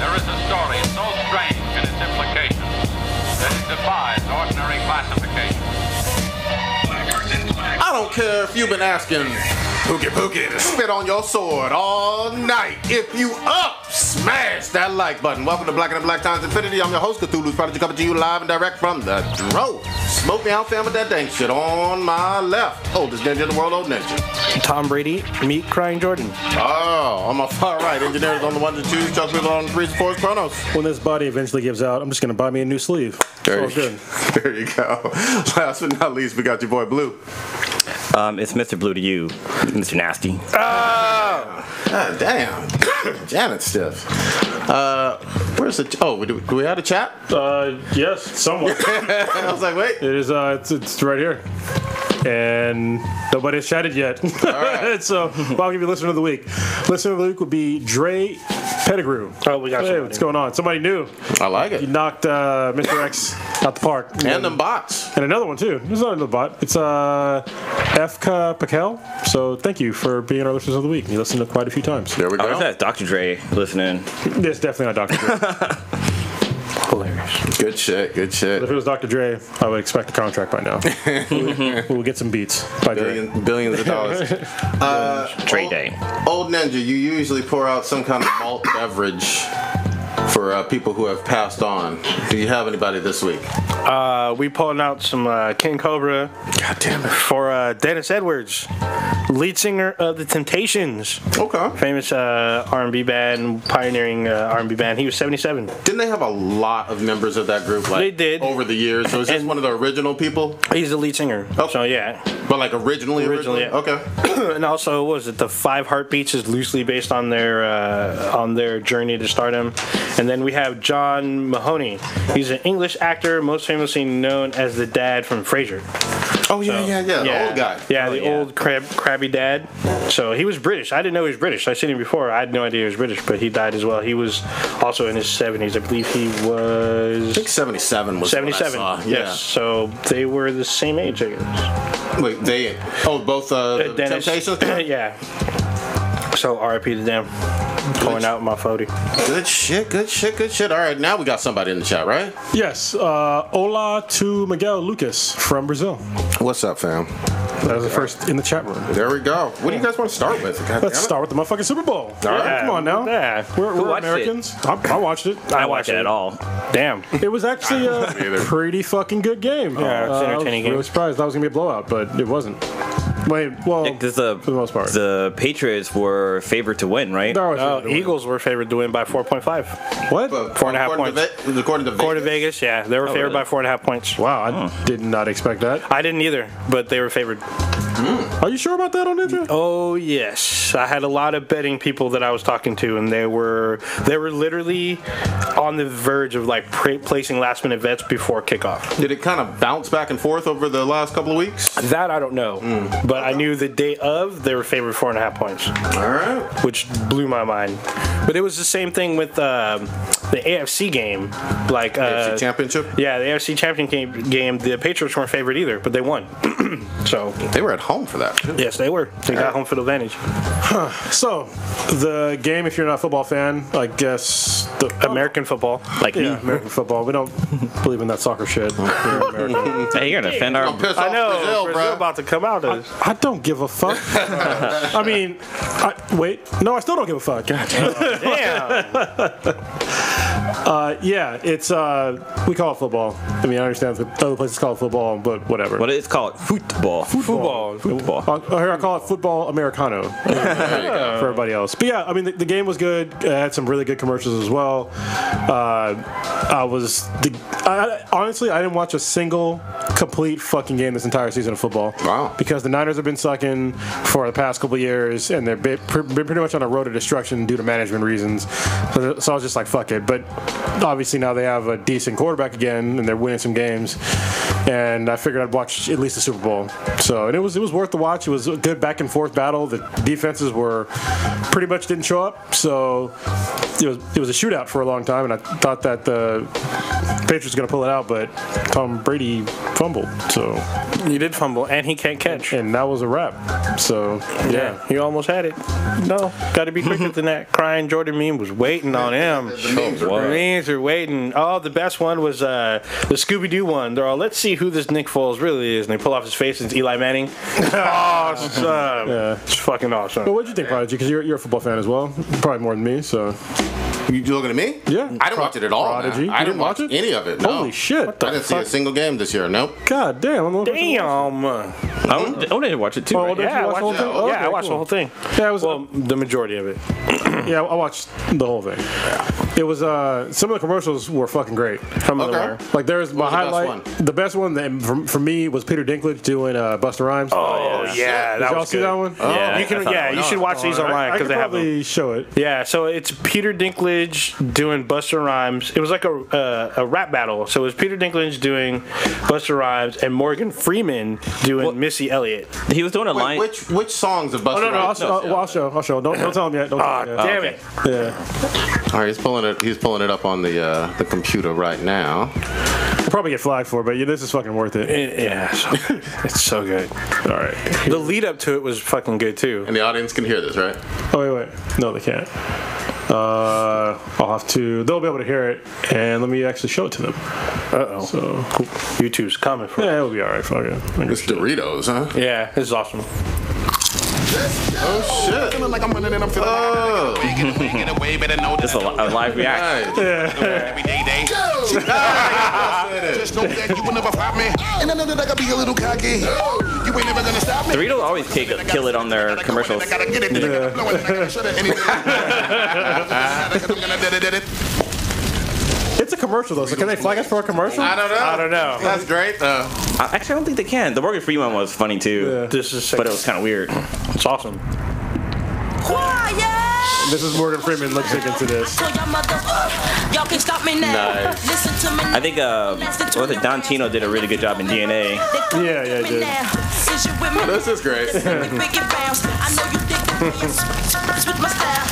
there is a story so strange in its implications that it defies ordinary classification. I don't care if you've been asking Pookie Pookie to spit on your sword all night. If you up, smash that like button. Welcome to Black and the Black Times Infinity. I'm your host, Cthulhu's Prodigy, coming to you live and direct from the Dro. Smoke me out, fam, with that dang shit on my left. Oldest ninja in the world, old ninja. Tom Brady, meet Crying Jordan. Oh, on my far right, engineers on the ones and twos, Chuck Wheeler on the threes and fours, Chronos. When this body eventually gives out, I'm just gonna buy me a new sleeve. There It's all you, good. there you go. Last but not least, we got your boy Blue. It's Mr. Blue to you, Mr. Nasty. Oh! God damn. Janet's stiff. Where's the... Oh, do we have a chat? Yes, somewhat. I was like, wait. It is. It's right here, and nobody has chatted yet. Right. So I'll give you listener of the week. Listener of the week would be Dre Pettigrew. Oh, we got Hey, somebody. what's going on? Somebody new. I like You it. knocked Mr. X out the park. And them bots. And another one too. There's not another bot. It's Efka Pakel. So thank you for being our listeners of the week. You listened to quite a few times. There we Oh, go. is that Dr. Dre listening? It's definitely not Dr. Dre. Hilarious. Good shit, good shit. If it was Dr. Dre, I would expect a contract by now. We'll get some beats by Dre. Billions of dollars. Dre Day. Old Ninja, you usually pour out some kind of malt beverage for people who have passed on. Do you have anybody this week? We pulling out some King Cobra. God damn it. For Dennis Edwards, lead singer of the Temptations. Okay. Famous R&B band, pioneering R&B band. He was 77. Didn't they have a lot of members of that group? Like, They did. over the years. So is this And- one of the original people? He's the lead singer. Oh. So yeah. But like originally? Originally, yeah. Okay. And also, what was it? The Five Heartbeats is loosely based on their journey to stardom. And then we have John Mahoney. He's an English actor, most famously known as the dad from Frasier. Oh yeah, the old guy. Yeah, the yeah. old crabby dad. So he was British. I didn't know he was British. I seen him before. I had no idea he was British, but he died as well. He was also in his 70s. I believe he was... I think 77 was 77. what I saw. Yes. So they were the same age, I guess. Yeah. Wait, they... Oh, both the Dennis. Temptations? Yeah. So R.I.P. to them. Pouring out my 40. Good shit, good shit, good shit. All right, now we got somebody in the chat, right? Yes. Hola to Miguel Lucas from Brazil. What's up, fam? That was the first in the chat room. There we go. What do you guys want to start with? God damn Let's it. start with the motherfucking Super Bowl. All right. Come on now. Yeah. We're watched it? Americans. I watched it. I watched it at all. Damn. It was actually a either. pretty fucking good game. Yeah, it was an I was entertaining really game. surprised that was going to be a blowout, but it wasn't. Wait, well, Because for the most part. the Patriots were favored to win, right? That was Oh, really Eagles were favored to win by 4.5. What? But 4.5 according points. To according to Vegas. According to Vegas, yeah. They were favored really? by 4.5 points. Wow, I did not expect that. I didn't either, but they were favored. Are you sure about that on Ninja? Oh yes, I had a lot of betting people that I was talking to, and they were literally on the verge of like placing last minute bets before kickoff. Did it kind of bounce back and forth over the last couple of weeks? That I don't know, but I knew the day of they were favored 4.5 points, All right. which blew my mind. But it was the same thing with the AFC game, like AFC Championship? yeah, the AFC Championship game. The Patriots weren't favored either, but they won. So They were at home for that, too. yes, they were. They got home field advantage. So, the game, if you're not a football fan, I guess the American football, Like Yeah, me. American football. We don't believe in that soccer shit. Here in America. Hey, you're gonna offend Don't our. piss I off know Brazil, Brazil bro. about to come out of. I don't give a fuck. I mean, wait. No, I still don't give a fuck. God Damn. yeah, it's we call it football. I mean, I understand that other places call it football, but whatever. What is it called? Football. Football. Football. Here I call it football Americano for everybody else. But yeah, I mean the game was good. It had some really good commercials as well. Honestly, I didn't watch a single complete fucking game this entire season of football. Wow. Because the Niners have been sucking for the past couple of years, and they've been pretty much on a road to destruction due to management reasons. So I was just like, fuck it. But obviously now they have a decent quarterback again, and they're winning some games. And I figured I'd watch at least the Super Bowl. So and it was worth the watch. It was a good back and forth battle. The defenses were pretty much didn't show up. So it was a shootout for a long time, and I thought that the Patriots going to pull it out, but Tom Brady fumbled. So He did fumble, and he can't catch. and that was a wrap. So Yeah, he almost had it. No, got to be quicker than that. Crying Jordan meme was waiting on him. The memes are waiting. Oh, the best one was the Scooby-Doo one. They're all, let's see who this Nick Foles really is. And they pull off his face, and it's Eli Manning. Awesome. It's fucking awesome. But what'd you think, Prodigy? Because you're a football fan as well, probably more than me. So You looking at me? Yeah. I didn't watch it at all. Prodigy. Man. I You didn't watch it? any of it. No. Holy shit! I didn't see a single game this year. Nope. God damn! Damn. I wanted to watch it too. Oh, right? did Yeah, you I watch the whole watched, thing? Oh, yeah, okay, I watched cool. the whole thing. Yeah, it was. Well, the majority of it. Yeah, I watched the whole thing. It was some of the commercials were fucking great. Some of them Okay. were. Like there's my was the best highlight. one? The best one that for me was Peter Dinklage doing Busta Rhymes. Oh, yeah, Did that y'all was see good. that one? Yeah, You can, I thought yeah, that you was should watch these online I because could they have them. probably show it. Yeah, so it's Peter Dinklage doing Busta Rhymes. It was like a rap battle. So it was Peter Dinklage doing Busta Rhymes and Morgan Freeman doing Missy Elliott. He was doing a line. Wait, which songs of Busta Oh no, Rhymes? I'll show. Don't tell him yet. Don't tell him yet. Damn okay. it. Yeah, All right, he's pulling it up on the computer right now. we'll probably get flagged for it, but this is fucking worth it. Yeah, it's so good. All right. The lead up to it was fucking good too. And the audience can hear this, right? Oh wait. No, they can't. I'll have to. They'll be able to hear it, and let me actually show it to them. Uh-oh. So YouTube's coming for it. yeah, it'll be all right. Fuck it. It's Doritos, huh? Yeah, this is awesome. Oh shit! Feeling like I'm running and I'm feeling Oh. like I'm get away, better know Just a live reaction. Nice. every day. Just know that you will never fight me, and I know that I gotta be a little cocky. You ain't never gonna stop me. Doritos always kill it on their commercials. I gotta get it. I gotta blow it. I gotta shut it. Anything. It's a commercial though, so can they flag us for a commercial? I don't know. know. That's great. Actually, I don't think they can. The Morgan Freeman one was funny too, Yeah. This is but it was kind of weird. it's awesome. This is Morgan Freeman lip syncing to this. Y'all can stop me now. Nice. Listen to me. I think what was it? Don Tino did a really good job in DNA. Yeah, he did. This is great. I know you think with my style.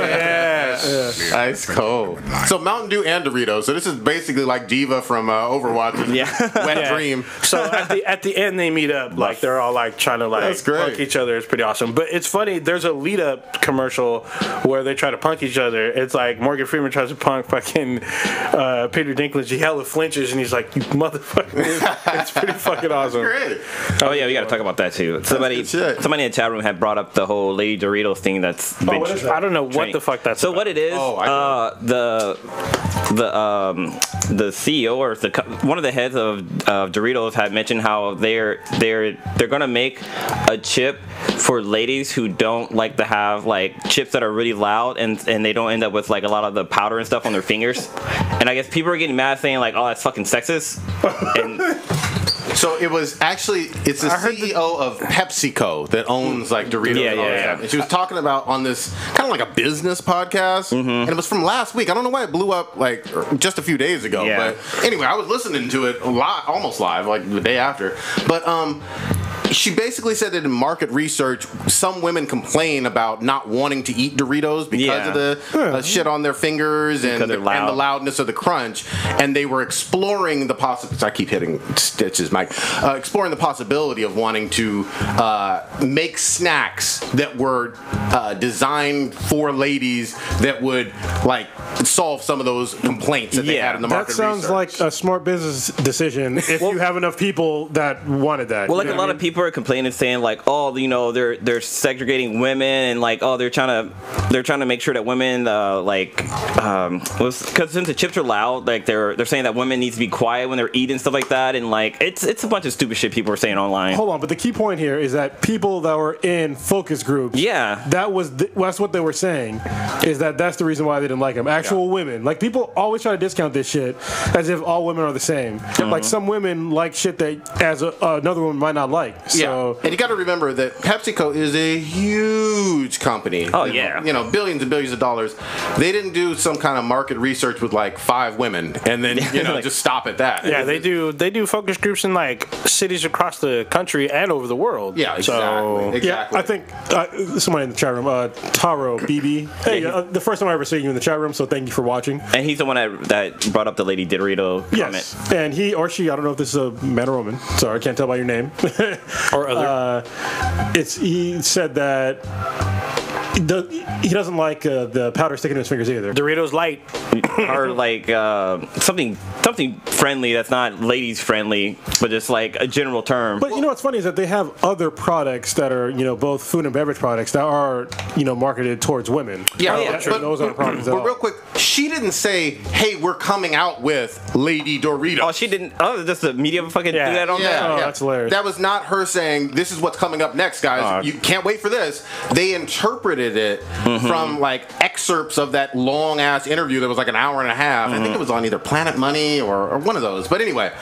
Yes. Ice cold. So Mountain Dew and Doritos. So this is basically like Diva from Overwatch. Yeah. Wet Yeah. Dream. So at the end they meet up, like they're all like trying to That's like great. punk each other. It's pretty awesome. But it's funny. There's a lead up commercial where they try to punk each other. It's like Morgan Freeman tries to punk fucking Peter Dinklage. He hella flinches and he's like, "You motherfucker!" It's pretty fucking awesome. Great. Oh yeah, we got to talk about that too. Somebody good shit. in the chat room had brought up the whole Lady Doritos thing. That's been what is that? I don't know what trending. the fuck that's. So about. what it is? Oh, I know. The CEO or one of the heads of Doritos had mentioned how they're gonna make a chip for ladies who don't like to have like chips that are really loud and they don't end up with like a lot of the powder and stuff on their fingers. And I guess people are getting mad saying like, oh, that's fucking sexist. And So it was actually, it's the CEO of PepsiCo that owns like Doritos Yeah, and all yeah, that yeah. stuff. And she was talking about on this kind of like a business podcast. And it was from last week. I don't know why it blew up like just a few days ago. Yeah. But anyway, I was listening to it almost live, like the day after. But she basically said that in market research, some women complain about not wanting to eat Doritos because Yeah. of the shit on their fingers and they're the loud. loudness of the crunch. And they were exploring the possibility. I keep hitting stitches, Mike. Exploring the possibility of wanting to make snacks that were designed for ladies that would like solve some of those complaints that they Yeah. had in the That market sounds research. like a smart business decision if you have enough people that wanted that. well, like You a know lot what of people are complaining, saying like, oh, you know, they're segregating women and like, oh, they're trying to make sure that women because since the chips are loud, like they're saying that women need to be quiet when they're eating stuff like that, and like it's a bunch of stupid shit people are saying online. Hold on, but the key point here is that people that were in focus groups, Yeah. that's what they were saying, is that's the reason why they didn't like him. Actual women, like people always try to discount this shit as if all women are the same. Like some women like shit that another woman might not like. So, and you got to remember that PepsiCo is a huge company. Oh, yeah. Billions and billions of dollars. They didn't do some kind of market research with like 5 women and then just stop at that. Yeah, they do focus groups in like cities across the country and over the world. Yeah, exactly. So, Exactly. I think somebody in the chat room, Taro BB. Hey, the first time I ever see you in the chat room, so thank you for watching. And he's the one that brought up the Lady Dorito comment. Yes, and he or she, I don't know if this is a man or woman. Sorry, I can't tell by your name. or other. He said that he doesn't like the powder sticking to his fingers either. Doritos Light. Or like something friendly that's not ladies friendly, but just like a general term. But you know what's funny is that they have other products that are both food and beverage products that are marketed towards women. Yeah, Sure, those aren't products. But real quick, she didn't say, "Hey, we're coming out with Lady Doritos." Oh, she didn't. Oh, just the media fucking do that on Yeah, that. Oh, that's hilarious. That was not her saying, "This is what's coming up next, guys. You can't wait for this." They interpreted it from like excerpts of that long ass interview that was like an hour and a half. I think it was on either Planet Money or one of those. But anyway,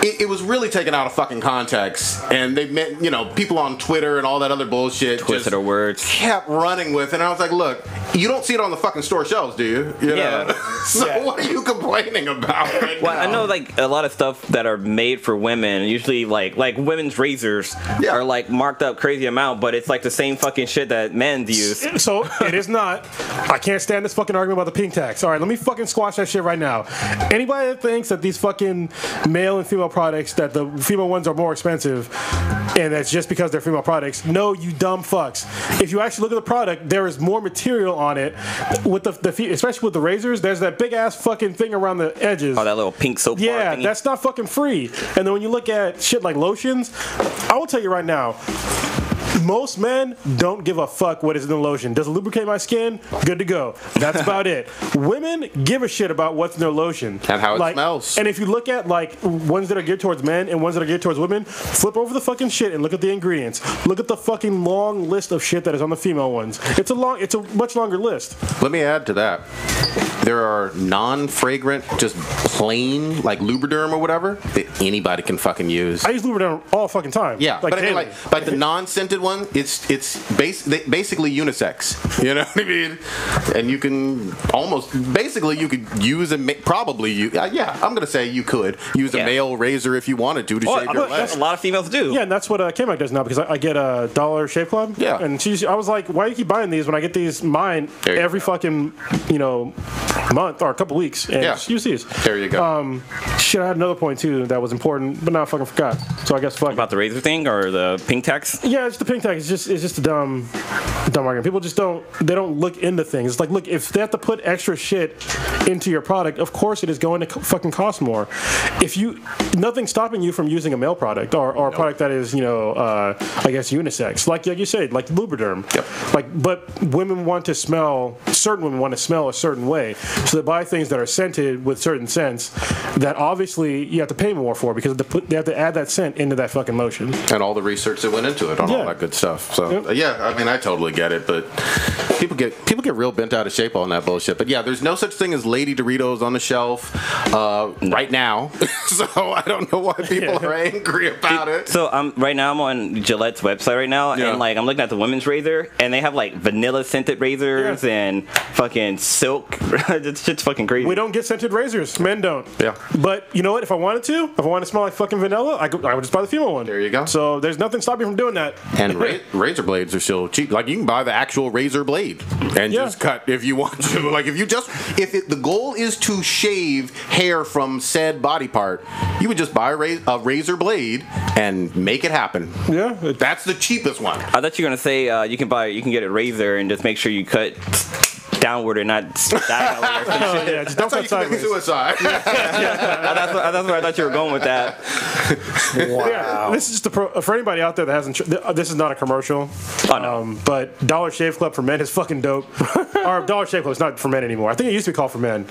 it was really taken out of fucking context, and they meant people on Twitter and all that other bullshit Twisted her words. kept running with, and I was like, look, you don't see it on the fucking store shelves, do you? Yeah. So what are you complaining about right Well, now? I know like a lot of stuff that are made for women, usually like women's razors are like marked up crazy amount, but it's like the same fucking shit that men use. So it is not. I can't stand this fucking argument about the pink tax. All right, let me fucking squash that shit right now. Anybody that thinks that these fucking male and female products, that the female ones are more expensive, and that's just because they're female products, no, you dumb fucks. If you actually look at the product, there is more material on it. With the especially with the razors, there's that big ass fucking thing around the edges. Oh, that little pink soap bar Yeah, thingy. that's not fucking free. And then when you look at shit like lotions, I will tell you right now, most men don't give a fuck what is in the lotion. Does it lubricate my skin? Good to go. That's about it. Women give a shit about what's in their lotion. And how it smells. And if you look at like ones that are geared towards men and ones that are geared towards women, flip over the fucking shit and look at the ingredients. Look at the fucking long list of shit that is on the female ones. It's a much longer list. Let me add to that. There are non-fragrant, just plain, like Lubriderm or whatever, that anybody can fucking use. I use Lubriderm all fucking time. Yeah, like but I mean, daily. like the non-scented one, it's basically unisex. You know what I mean? And you can you could use I'm gonna say you could use a male razor if you wanted to shave your legs. A lot of females do. Yeah, and that's what K-Mac does now, because I get a Dollar Shave Club. Yeah. And I was like, why do you keep buying these when I get these mine every fucking, month or a couple weeks? And just use these. There you go. Shit, I had another point too that was important, but now I fucking forgot. So I guess fuck About the razor thing or the pink tax? Yeah, it's the pink tag. It's just a dumb argument. People just don't look into things. It's like, look, if they have to put extra shit into your product, of course it is going to fucking cost more. Nothing's stopping you from using a male product or a product that is, I guess unisex. Like you said, like Lubriderm. Yep. But certain women want to smell a certain way. So they buy things that are scented with certain scents that obviously you have to pay more for because they have to add that scent into that fucking lotion. And all the research that went into it on all that good stuff. So I mean, I totally get it, but people get real bent out of shape on that bullshit. But yeah, there's no such thing as Lady Doritos on the shelf right now. So I don't know why people are angry about it. So right now I'm on Gillette's website right now, and like I'm looking at the women's razor, and they have like vanilla scented razors and fucking silk. It's just fucking crazy. We don't get scented razors. Men don't. Yeah. But you know what? If I wanted to smell like fucking vanilla, I would just buy the female one. There you go. So there's nothing stopping you from doing that. And razor blades are still cheap. Like you can buy the actual razor blade and just cut if you want to. Like if the goal is to shave hair from said body part, you would just buy a razor blade and make it happen. Yeah. That's the cheapest one. I thought you were gonna say you can get a razor and just make sure you cut downward and not diagonally or some shit. Just don't cut That's how you commit sideways. suicide. That's where I thought you were going with that. Yeah, this is just for anybody out there that hasn't. This is not a commercial. Oh, no. But Dollar Shave Club for men is fucking dope. Or Dollar Shave Club is not for men anymore. I think it used to be called for men,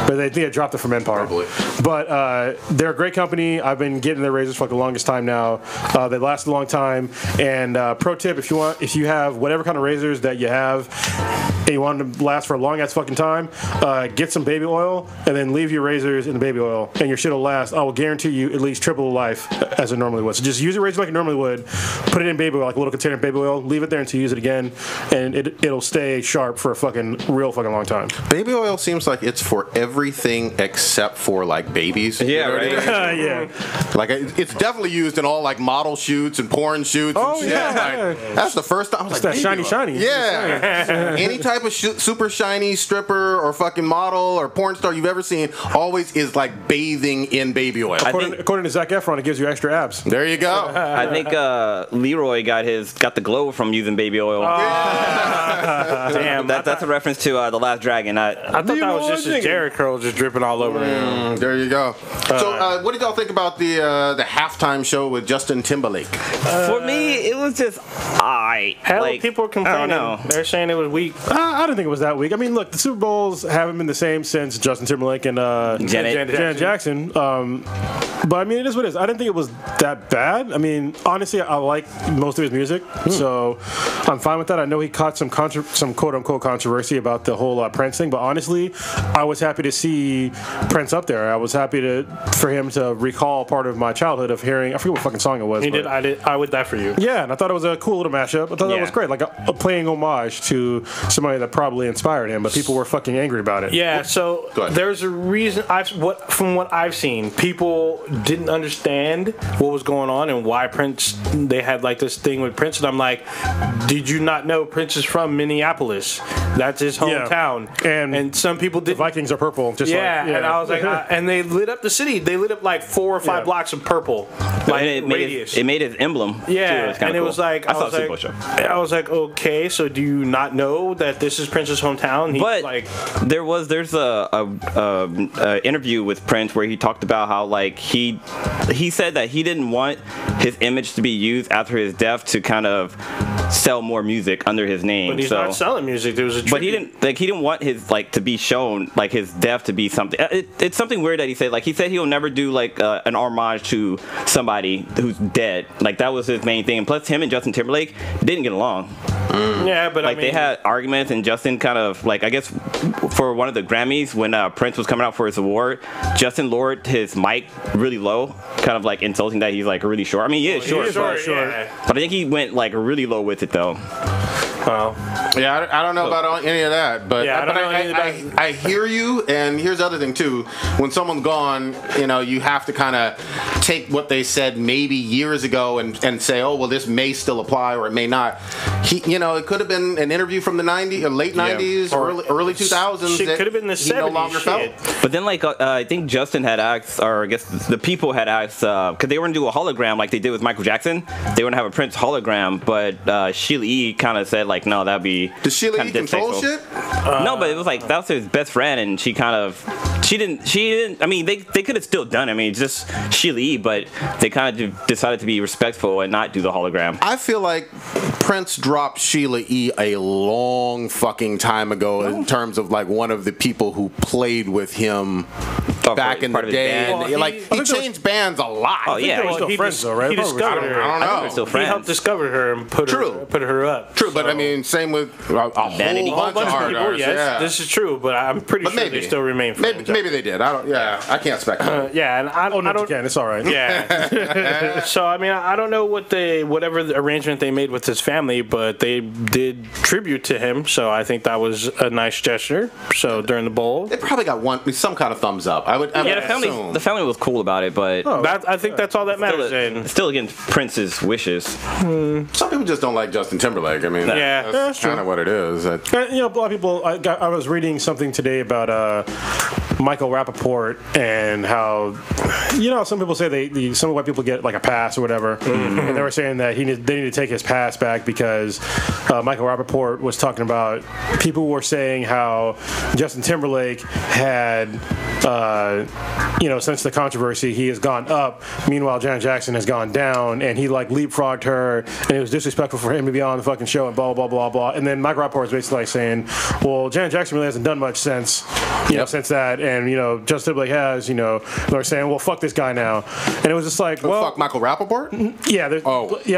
but they dropped the for men part. Probably. But they're a great company. I've been getting their razors for like the longest time now. They last a long time. And pro tip: if you have whatever kind of razors that you have, and you want them to last for a long ass fucking time, get some baby oil and then leave your razors in the baby oil, and your shit will last. I will guarantee you at least triple the life as it normally would. So just use a razor like you normally would, put it in baby oil, like a little container of baby oil, leave it there until you use it again, and it'll stay sharp for a real fucking long time. Baby oil seems like it's for everything except for like babies. Yeah, right. Yeah. Like it's definitely used in all like model shoots and porn shoots. Oh, and shit. yeah. Like, that's the first time I was It's like, that baby shiny. oil. Yeah. Any type of super shiny stripper or fucking model or porn star you've ever seen always is like bathing in baby oil. According to Zac Efron, it gives you extra abs. There you go. I think Leroy got the glow from using baby oil. Damn, That's a reference to The Last Dragon. I thought that was just his Jerry curl just dripping all over him. There you go. So, what did y'all think about the halftime show with Justin Timberlake? For me, it was just Hell, people are complaining. I don't know. They're saying it was weak. I didn't think it was that weak. I mean, look, the Super Bowls haven't been the same since Justin Timberlake and Janet Jackson. But I mean, it is what it is. I didn't think it was that bad. I mean, honestly, I like most of his music, so I'm fine with that. I know he caught some quote unquote controversy about the whole Prince thing, but honestly, I was happy to see Prince up there. I was happy for him to recall part of my childhood of hearing. I forget what fucking song it was. He did. I Would Die For You. Yeah, and I thought it was a cool little mashup. I thought that was great, like a playing homage to somebody that probably inspired him, but people were fucking angry about it. Yeah, so there's a reason. From what I've seen, people didn't understand what was going on and why Prince. They had like this thing with Prince, and I'm like, did you not know Prince is from Minneapolis? That's his hometown. Yeah. And some people did. The Vikings are purple. And I was like, and they lit up the city. They lit up like 4 or 5 blocks of purple, like it made his emblem. Yeah, too. And it was like, I saw the Super Bowl show. I was like, okay, so do you not know that this is Prince's hometown? There's a interview with Prince where he talked about how like he said that he didn't want his image to be used after his death to kind of sell more music under his name. But he's not selling music. There was a tribute. But he didn't want his to be shown like his death to be something. It's something weird that he said. Like he said he'll never do like an homage to somebody who's dead. Like that was his main thing. And plus him and Justin Timberlake didn't get along. Yeah, but they had arguments, and Justin kind of like I guess for one of the Grammys when Prince was coming out for his award, Justin lowered his mic really low, kind of like insulting that he's like really short. I mean, he is short. Yeah. But I think he went like really low with it though. Yeah, I don't know about any of that, but yeah, I hear you. And here's the other thing too: when someone's gone, you have to kind of take what they said maybe years ago and say, oh well, this may still apply or it may not. It could have been an interview from the '90s or late '90s or early 2000s. It could have been the '70s. No longer felt. But then I think Justin had asked, or I guess the people had asked, because they were gonna do a hologram like they did with Michael Jackson. They were gonna have a Prince hologram, but Sheila E kind of said like, no, that'd be. Does Sheila E control shit? No, but it was like that was his best friend, and she didn't. I mean, they could have still done it. I mean, just Sheila E, but they kind of decided to be respectful and not do the hologram. I feel like Prince dropped Sheila E a long fucking time ago in terms of like one of the people who played with him back in the day. He changed bands a lot. Oh yeah, they were still friends though, right? He discovered her. I don't know. They're still friends. He helped discover her and put her up. True, but I mean, same with a whole bunch of artists. Yes, yeah. this is true, but I'm pretty sure they still remain friends. Maybe they did. I can't speculate. Yeah, and I don't. You can. It's all right. Yeah. So I mean, I don't know whatever the arrangement they made with his family, but they did tribute to him. So I think that was a nice gesture. So during the bowl, they probably got some kind of thumbs up. I would assume. The family was cool about it, but I think that's all that matters. Still against Prince's wishes. Some people just don't like Justin Timberlake. I mean, that's kind of what it is. A lot of people. I was reading something today about Michael Rapaport and how some people say some white people get like a pass or whatever, and they were saying that they need to take his pass back because Michael Rapaport was talking about people were saying how Justin Timberlake had since the controversy, he has gone up. Meanwhile, Janet Jackson has gone down, and he like leapfrogged her, and it was disrespectful for him to be on the fucking show and blah blah blah blah. And then Mike Rapaport is basically like saying, well, Janet Jackson really hasn't done much since since that, and Justin Timberlake has. They're saying, well, fuck this guy now, and it was just like, well, fuck Michael Rapaport.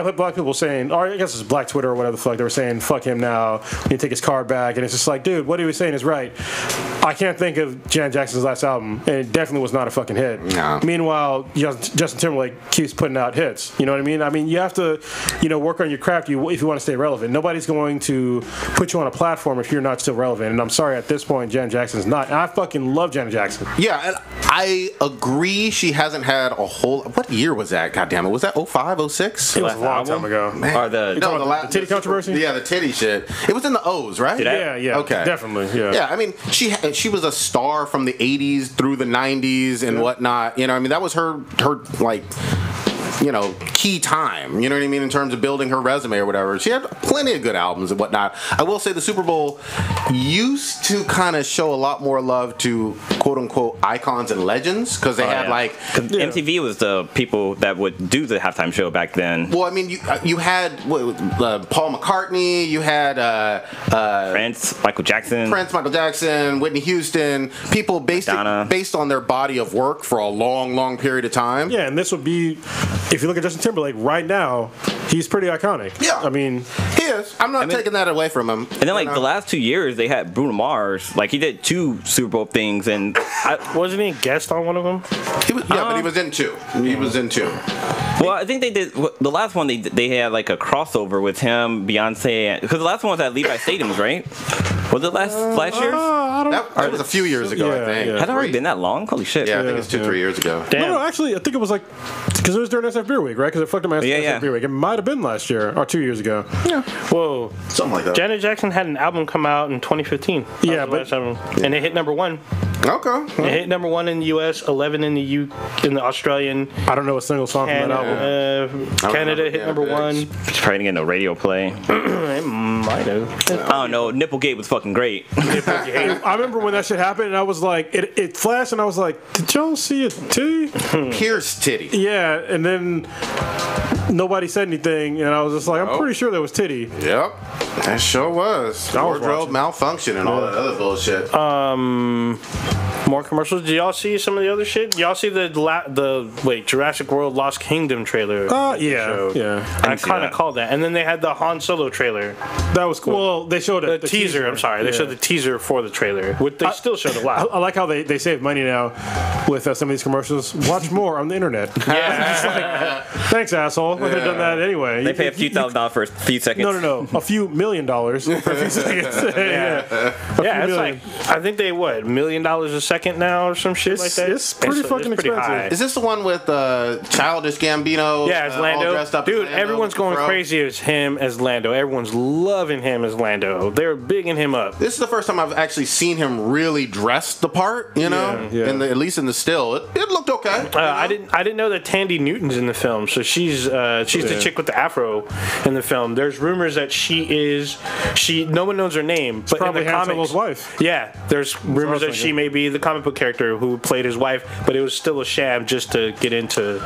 But black people saying, or I guess it's Black Twitter or whatever the fuck, they were saying, fuck him now. We need to take his card back, and it's just like, dude, what he was saying is right. I can't think of Janet Jackson's last album, and it definitely was not a fucking hit. No. Meanwhile, Justin Timberlake keeps putting out hits. You know what I mean? I mean, you have to, work on your craft if you want to stay relevant. Nobody's going to put you on a platform if you're not still relevant. And I'm sorry, at this point, Janet Jackson's not. And I fucking love Janet Jackson. Yeah, and I agree. She hasn't had a whole. What year was that? God damn it! Was that 05, 06? It was a long time ago. Man. Or the titty controversy? Yeah, the titty shit. It was in the O's, right? Yeah. Okay. Definitely. Yeah. Yeah, I mean, she was a star from the 80s through the 90s and whatnot. I mean, that was her like, key time. You know what I mean? In terms of building her resume or whatever. She had plenty of good albums and whatnot. I will say the Super Bowl used to kind of show a lot more love to quote unquote icons and legends because they had like MTV was the people that would do the halftime show back then. Well, I mean, you had Paul McCartney, you had Prince, Michael Jackson, Whitney Houston, people based on their body of work for a long period of time. Yeah, and this would be, if you look at Justin Timberlake right now, he's pretty iconic. Yeah, I mean, he is. I'm not taking that away from him. And then the last 2 years they had Bruno Mars. Like he did 2 Super Bowl things, and wasn't he a guest on one of them? But he was in 2. He was in 2. Well, I think they did the last one. They had like a crossover with him, Beyonce, because the last one was at Levi Stadiums, right? Was it last year? That was a few years ago, I think. Had it already been that long? Holy shit! Yeah, I think it's 2-3 years ago. Damn. No, actually, I think it was like because it was during SF Beer Week, right? Because it fucked up my SF Beer Week. It might have been last year or 2 years ago. Yeah. Whoa. Something like that. Janet Jackson had an album come out in 2015. Yeah, but and it hit number 1. Okay. It hit number 1 in the U.S., 11 in the Australian. I don't know a single song from that album. Canada hit number 1. It's probably getting a radio play. It might have. I don't know. Nipplegate was fucking great. I remember when that shit happened, and I was like, it flashed, and I was like, did y'all see a titty? Pierce titty. Yeah, and then nobody said anything, and I was just like, I'm pretty sure there was titty. Yep, that sure was. Wardrobe malfunction and all that other bullshit. More commercials. Did y'all see some of the other shit? Y'all see the Jurassic World Lost Kingdom trailer? Yeah. I kind of called that. And then they had the Han Solo trailer. That was cool. Well, they showed the teaser. I'm sorry. They showed the teaser for the trailer. They still showed a lot. I like how they save money now with some of these commercials. Watch more on the internet. Yeah. Thanks, asshole. We could have done that anyway. They pay a few $1,000 for a few seconds. No. A few $1 million for a few seconds. It's like, I think they, $1 million a second now or some shit like that? It's pretty fucking expensive. High. Is this the one with Childish Gambino? Yeah, it's Lando. All dressed up Dude, as Lando, everyone's going crazy as him as Lando. Everyone's loving him as Lando. They're bigging him up. This is the first time I've actually seen him really dress the part, Yeah. At least in the still. It looked okay. I didn't know that Tandy Newton's in the film, so she's the chick with the afro in the film. There's rumors that no one knows her name, but probably in the Han comics, Solo's wife. Yeah, there's rumors that she may be the comic book character who played his wife, but it was still a sham just to get into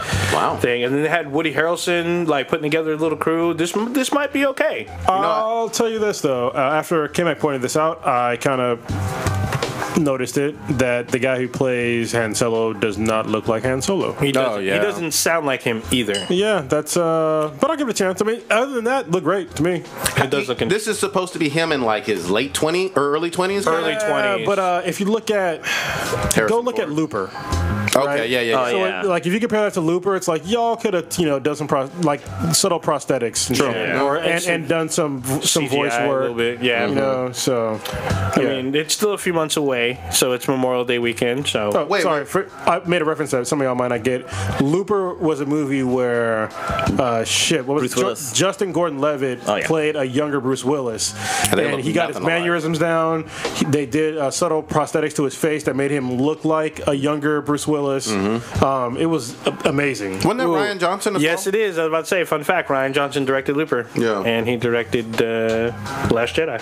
thing. And then they had Woody Harrelson putting together a little crew. This might be okay. I'll tell you this though. After K-Mac pointed this out, I kind of noticed it that the guy who plays Han Solo does not look like Han Solo. He doesn't sound like him either. Yeah, that's but I'll give it a chance. I mean, other than that, look great to me. It does look. This is supposed to be him in his late 20s or early 20s. Early 20s. But if you look at, go look at Looper. Okay, right? yeah. So if you compare that to Looper, it's like y'all could have done some subtle prosthetics and done some CGI voice work a little bit. Yeah, So I mean, it's still a few months away, so it's Memorial Day weekend. So I made a reference that some of y'all might not get. Looper was a movie where Bruce Willis. Justin Gordon-Levitt played a younger Bruce Willis, and he got his mannerisms down. They did subtle prosthetics to his face that made him look like a younger Bruce Willis. Willis. It was amazing. Wasn't that Ryan Johnson as Yes, well? it is. I was about to say, fun fact, Ryan Johnson directed Looper. Yeah. And he directed Last Jedi.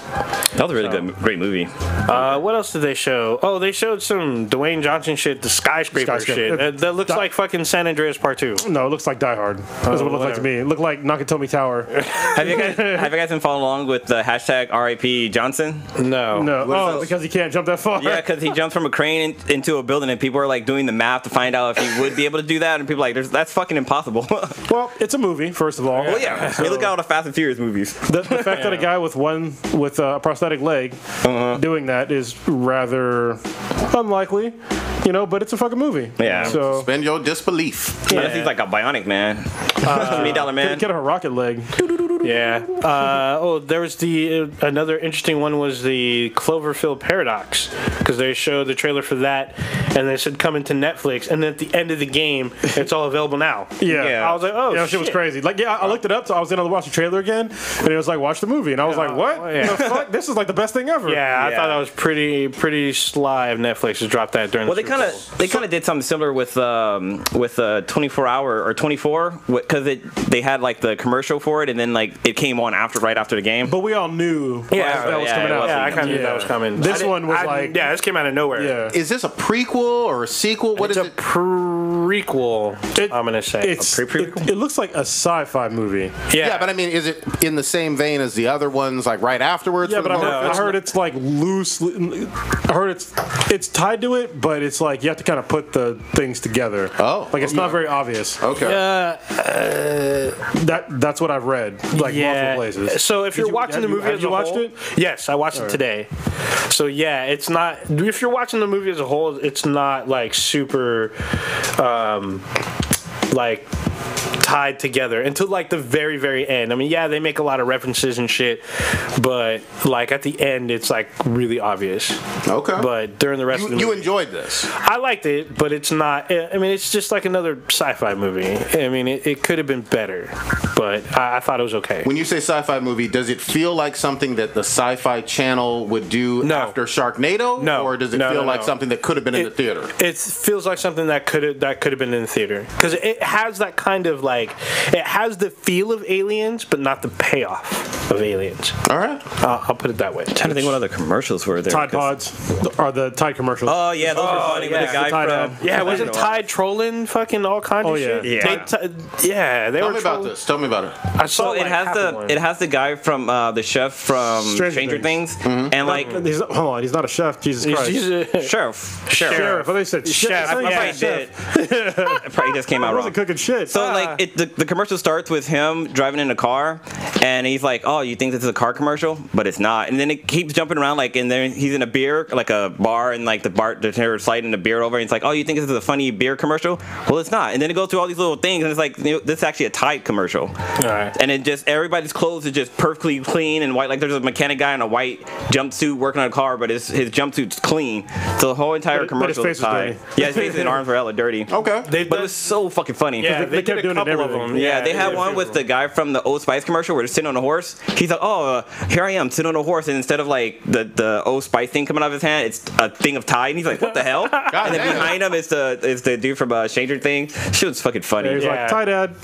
That was a really great movie. What else did they show? Oh, they showed some Dwayne Johnson shit, the skyscraper shit. That looks like fucking San Andreas Part 2. No, it looks like Die Hard. That's what it looked like to me. It looked like Nakatomi Tower. Have you guys been following along with the hashtag RIP Johnson? No. No, because he can't jump that far. Yeah, because he jumped from a crane into a building, and people are like doing the math to find out if he would be able to do that, and people are like, that's fucking impossible. Well, it's a movie, first of all. Well, yeah. I mean, look at all the Fast and Furious movies. The fact that a guy with a prosthetic leg doing that is rather unlikely, but it's a fucking movie. Yeah. So Suspend your disbelief. Unless he's like a bionic man. $20 man. get a rocket leg. Yeah. There was another interesting one was the Cloverfield Paradox, because they showed the trailer for that, and they said coming to Netflix, and then at the end of the game, it's all available now. Yeah. I was like, oh, that shit was crazy. Like, I looked it up, so I was gonna watch the trailer again, and it was like, watch the movie, and I was like, what? Yeah. The fuck? This is like the best thing ever. Yeah, I thought that was pretty sly of Netflix to drop that during. Well, the they kind of did something similar with 24 hour or 24, because they had like the commercial for it, and then like it came on right after the game. But we all knew that was coming out. Yeah, I kind of knew that was coming. This one was like, this came out of nowhere. Yeah. Is this a prequel or a sequel? What is It's a it? prequel. I'm gonna say it looks like a sci-fi movie. Yeah, but I mean, is it in the same vein as the other ones, like right afterwards? Yeah, for but the I heard it's like loosely. I heard it's tied to it, but it's like you have to kind of put the things together. Oh, like it's not very obvious. Okay. That's what I've read. Like multiple places. So if you're watching the movie as a watched whole, it? yes, I watched it today. So yeah, it's not. If you're watching the movie as a whole, it's not like super, like tied together until like the very, very end. I mean, yeah, they make a lot of references and shit, but like at the end, it's like really obvious. Okay. But during the rest of the movie, you enjoyed this. I liked it, but it's not. I mean, it's just like another sci-fi movie. I mean, it could have been better, but I thought it was okay. When you say sci-fi movie, does it feel like something that the Sci-Fi Channel would do after Sharknado? No. Or does it feel like something that could have been in the theater? It feels like something that could have been in the theater, because it has that kind of like, it has the feel of Aliens, but not the payoff of Aliens. All right. I'll put it that way. I'm trying to think what other commercials were there. Tide Pods are the Tide commercials. Oh yeah, those were funny with the guy from. Yeah, wasn't Tide trolling fucking all kinds of shit? Yeah. They Tell were me about this. Tell me about it. I saw So it has the guy from the chef from Stranger Things, and like He's not a chef. Jesus Christ. He's a sheriff. Sheriff. They said Chef. I probably did. It probably just came out I wrong. wasn't cooking shit. So like the commercial starts with him driving in a car, and he's like, "Oh, you think this is a car commercial?" But it's not. And then it keeps jumping around, like, and then he's in a beer, like a bar, and like the bartender sliding the beer over, and it's like, "Oh, you think this is a funny beer commercial?" Well, it's not. And then it goes through all these little things, and it's like, this is actually a Tide commercial. All right. And it just, everybody's clothes are just perfectly clean and white. Like there's a mechanic guy in a white jumpsuit working on a car, but his jumpsuit's clean. So the whole entire commercial his face is was Tide. dirty. Yeah, his face and arms were hella dirty. Okay. But it was so fucking funny. Yeah, they kept did a doing it couple of everything. them. Yeah, they had did one with the guy from the Old Spice commercial where they're sitting on a horse. He's like, "Oh, here I am sitting on a horse," and instead of like the Old Spice thing coming out of his hand, it's a thing of Tide. And he's like, "What the hell?" And then behind him is the dude from Stranger Things. Shit was fucking funny. He's like, Tide Ad.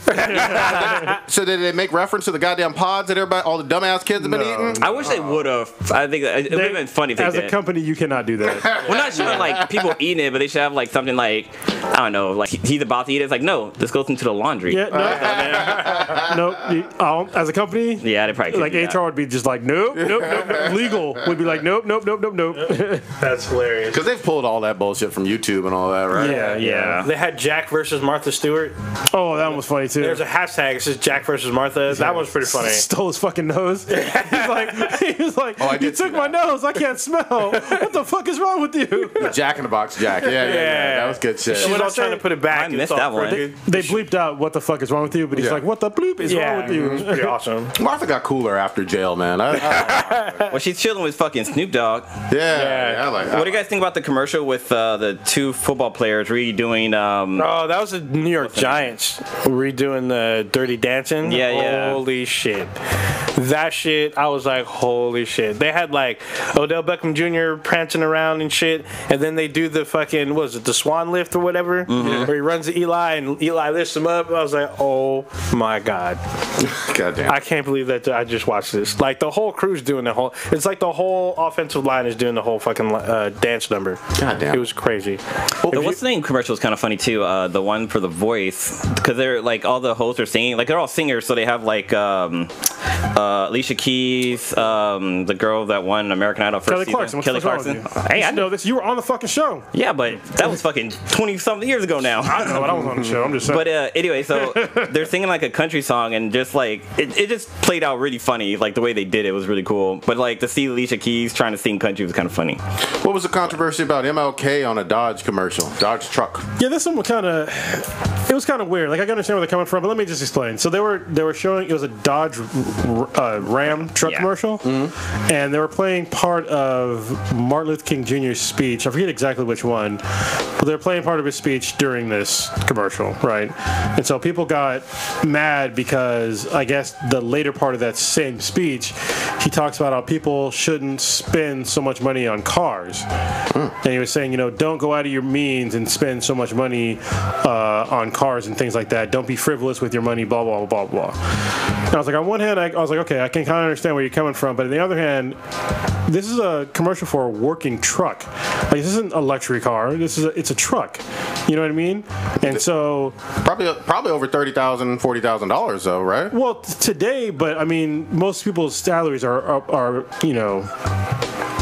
So did they make reference to the goddamn pods that all the dumbass kids have been eating? I wish they would have. I think it would have been funny if they As did. a company, you cannot do that. We're not showing like people eating it, but they should have like something like, I don't know, like he's about to eat it. It's like, no, this goes into the laundry. Yeah, no. As a company, Yeah, they probably like HR would be just like, nope. Legal would be like, nope. That's hilarious. Because they've pulled all that bullshit from YouTube and all that, right? Yeah. They had Jack versus Martha Stewart. Oh, that one was funny too. There's a hashtag. It says Jack versus Martha. That one's pretty funny. Stole his fucking nose. He was like, I you did see took my that. nose. I can't smell. What the fuck is wrong with you? The Jack in the Box Jack. Yeah. That was good shit. She's all trying to put it back. I missed It's all that one. crooked. They bleeped out what the fuck is wrong with you, but he's Yeah. like, what the bloop is wrong with you? It's pretty awesome. Martha got cooler after jail, man. Well, she's chilling with fucking Snoop Dogg. I like that. What do you guys think about the commercial with the two football players redoing? Oh, that was the New York Giants redoing the Dirty Dancing. Yeah. Holy shit. That shit, I was like, holy shit. They had like Odell Beckham Jr. prancing around and shit, and then they do the fucking, what was it, the swan lift or whatever, where he runs to Eli and Eli lifts him up. I was like, oh my god. Goddamn. I can't believe that I just watched this. Like the whole crew's doing the whole, it's like the whole offensive line is doing the whole fucking dance number. Goddamn. It was crazy. The What's the Name commercial is kind of funny too. The one for The Voice, because they're like all the hosts are singing, like they're all singers, so they have like Alicia Keys, the girl that won American Idol first season. Kelly Clarkson. Hey, I know this. You were on the fucking show. Yeah, but that was fucking 20-something years ago now. I know, but I was on the show. I'm just saying. But anyway, so they're singing like a country song, and just like it just played out really funny. Like the way they did it was really cool. But like to see Alicia Keys trying to sing country was kind of funny. What was the controversy about MLK on a Dodge commercial? Dodge truck. Yeah, this one was kind of. It was kind of weird. Like I can understand where they're coming from, but let me just explain. So they were showing, it was a Dodge Ram truck commercial, and they were playing part of Martin Luther King Jr.'s speech. I forget exactly which one, but they were playing part of his speech during this commercial, right? And so people got mad because I guess the later part of that same speech, he talks about how people shouldn't spend so much money on cars, and he was saying, you know, don't go out of your means and spend so much money on cars and things like that. Don't be frivolous with your money, blah, blah, blah, blah. And I was like, on one hand, I was like, okay, I can kind of understand where you're coming from, but on the other hand, this is a commercial for a working truck. Like, this isn't a luxury car. It's a truck. You know what I mean? And so probably over $30,000, $40,000 though, right? Well, today, but I mean, most people's salaries are you know.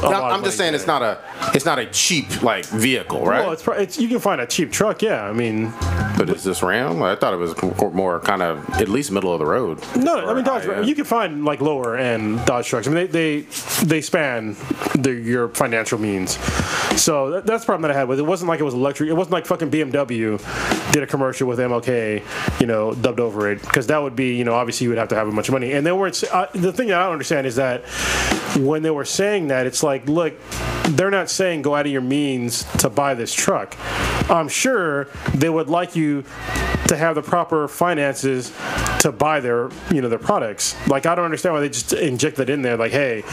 I'm just saying it's not a cheap like vehicle, right? Well, it's you can find a cheap truck, yeah. I mean, but is this Ram? I thought it was more kind of at least middle of the road. No, I mean Dodge. You can find like lower end Dodge trucks. I mean they span your financial means. So that's the problem that I had with it. It wasn't like it was a luxury. It wasn't like fucking BMW did a commercial with MLK, you know, dubbed over it, because that would be, you know, obviously you would have to have a bunch of money. And they weren't. The thing that I don't understand is that when they were saying that, it's like, look, they're not saying go out of your means to buy this truck. I'm sure they would like you to have the proper finances to buy their products. Like, I don't understand why they just inject that in there. Like, hey,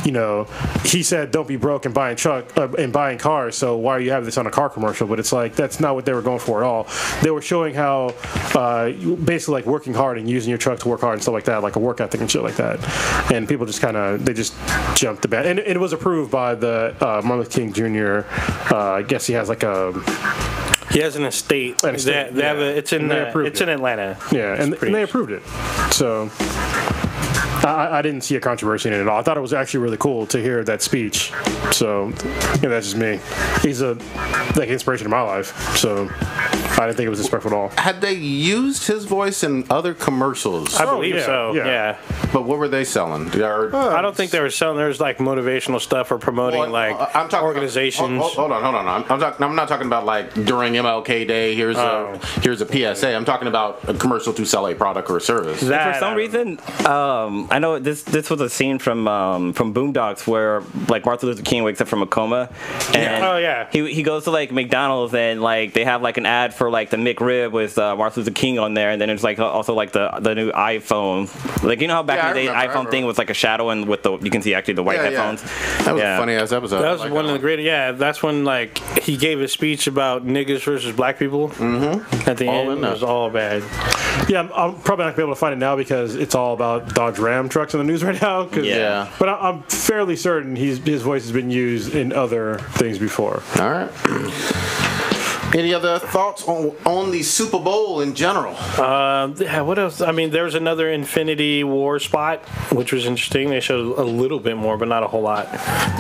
you know, he said don't be broke and buying cars. So why are you having this on a car commercial? But it's like that's not what they were going for at all. They were showing how basically like working hard and using your truck to work hard and stuff like that, like a work ethic and shit like that. And people just they just jumped the bat. And it was approved by the Martin Luther King Jr. I guess he has like a. He has an estate. They have it's in Atlanta. Yeah, and they approved it. So I didn't see a controversy in it at all. I thought it was actually really cool to hear that speech. So that's just me. He's a inspiration in my life. So I didn't think it was disrespectful at all. Had they used his voice in other commercials? I believe so. Yeah. But what were they selling? I don't think they were selling. There was like motivational stuff or promoting I'm talking organizations. Hold on. I'm not talking about like during MLK Day. Here's a PSA. I'm talking about a commercial to sell a product or a service. For some reason, I know this was a scene from Boondocks where like Martin Luther King wakes up from a coma, and he goes to like McDonald's and like they have like an ad for like the McRib with Martin Luther King on there, and then there's like also like the new iPhone. Like, you know how back in the day the iPhone thing was like a shadow and with the you can see actually the white headphones. That was a funny ass episode. That was one of the great. Yeah, that's when like he gave a speech about niggas versus black people. Mm-hmm. At the end, it was all bad. Yeah, I'm probably not gonna be able to find it now because it's all about Dodge Ram trucks in the news right now. Yeah, but I'm fairly certain his voice has been used in other things before. All right. Any other thoughts on the Super Bowl in general? What else? I mean, there was another Infinity War spot, which was interesting. They showed a little bit more, but not a whole lot.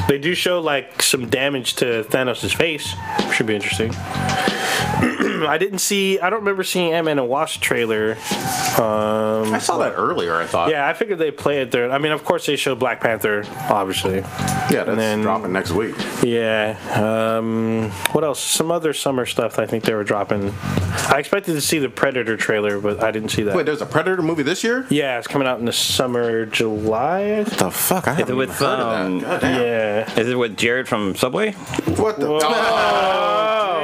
They do show like some damage to Thanos' face. Should be interesting. I don't remember seeing Ant-Man and Wasp trailer. I saw that earlier, I thought. Yeah, I figured they'd play it there. I mean, of course they showed Black Panther, obviously. Yeah, that's dropping next week. Yeah. What else? Some other summer stuff I think they were dropping. I expected to see the Predator trailer, but I didn't see that. Wait, there's a Predator movie this year? Yeah, it's coming out in the summer, July. What the fuck? I haven't even heard of that. Yeah. Is it with Jared from Subway? What the? Oh,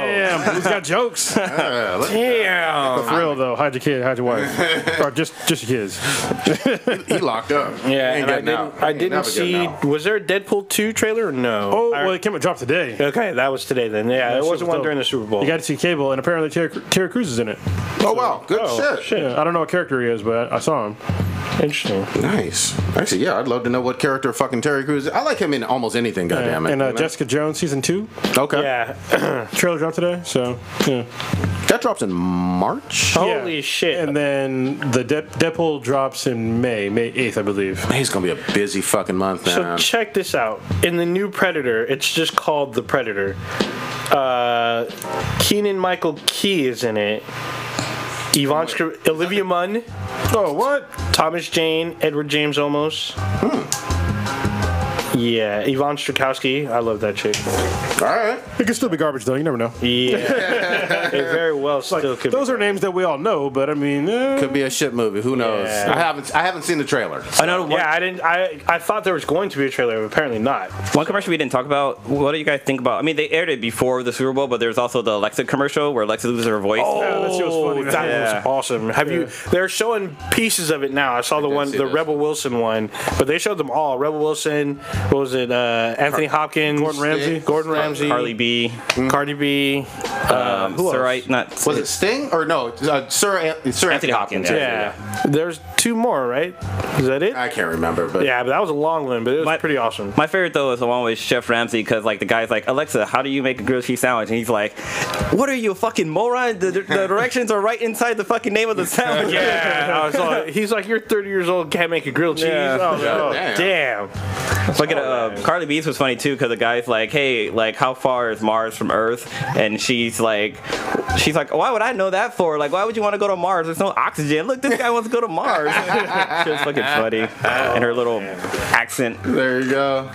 Damn, he's got jokes. Damn. For real though, hide your kid, hide your wife, or just your kids. He locked up. Yeah, Ain't and getting out. I didn't Never getting see. out. Was there a Deadpool 2 trailer or no? Oh, well, it came and dropped today. Okay, that was today then. Yeah, it shit wasn't was one dope. during the Super Bowl. You got to see Cable, and apparently Terry Crews is in it. Oh wow, good shit. Yeah, I don't know what character he is, but I saw him. Interesting. Nice. Actually, yeah, I'd love to know what character fucking Terry Crews is. I like him in almost anything. Goddamn it. And Jessica Jones season 2 Okay. Yeah. trailer dropped today, so yeah. That drops in March. Holy Yeah. shit. And then the Deadpool drops in May 8th, I believe. He's gonna be a busy fucking month, So man. check this out. In the new Predator, it's just called The Predator. Keegan Michael Key is in it. Olivia Munn, Oh, what? Thomas Jane, Edward James Olmos. Yeah, Yvonne Strakowski. I love that chick. All right. It could still be garbage, though. You never know. Yeah, it very well still could. Those are names that we all know, but I mean, Could be a shit movie. Who knows? Yeah. I haven't seen the trailer. I know. Yeah, I didn't. I thought there was going to be a trailer, but apparently not. One commercial we didn't talk about. What do you guys think about? I mean, they aired it before the Super Bowl, but there's also the LexA commercial where Lexa loses her voice. Yeah, that shit was funny. That Yeah. was awesome. Have you? They're showing pieces of it now. I saw the this. Rebel Wilson one, but they showed them all. Rebel Wilson. What was it? Anthony Hopkins, Gordon Ramsay, Carly B, Cardi B. Who else? Sir, not Was it Sting or no? Sir Anthony Hopkins. yeah. There's two more, right? Is that it? I can't remember, but Yeah, but that was a long one, but it was pretty awesome. My favorite though is the one with Chef Ramsay because like the guy's like, Alexa, how do you make a grilled cheese sandwich? And he's like, what are you, a fucking moron? The directions are right inside the fucking name of the sandwich. Yeah, I was like, he's like, you're 30 years old, can't make a grilled cheese. Yeah. Oh, Damn. damn. Look at Carly B's was funny too because the guy's like, hey, like how far is Mars from Earth? And she's like, why would I know that for? Like, why would you want to go to Mars? There's no oxygen. Look, this guy wants to go to Mars. She was fucking funny, and her little accent. There you go.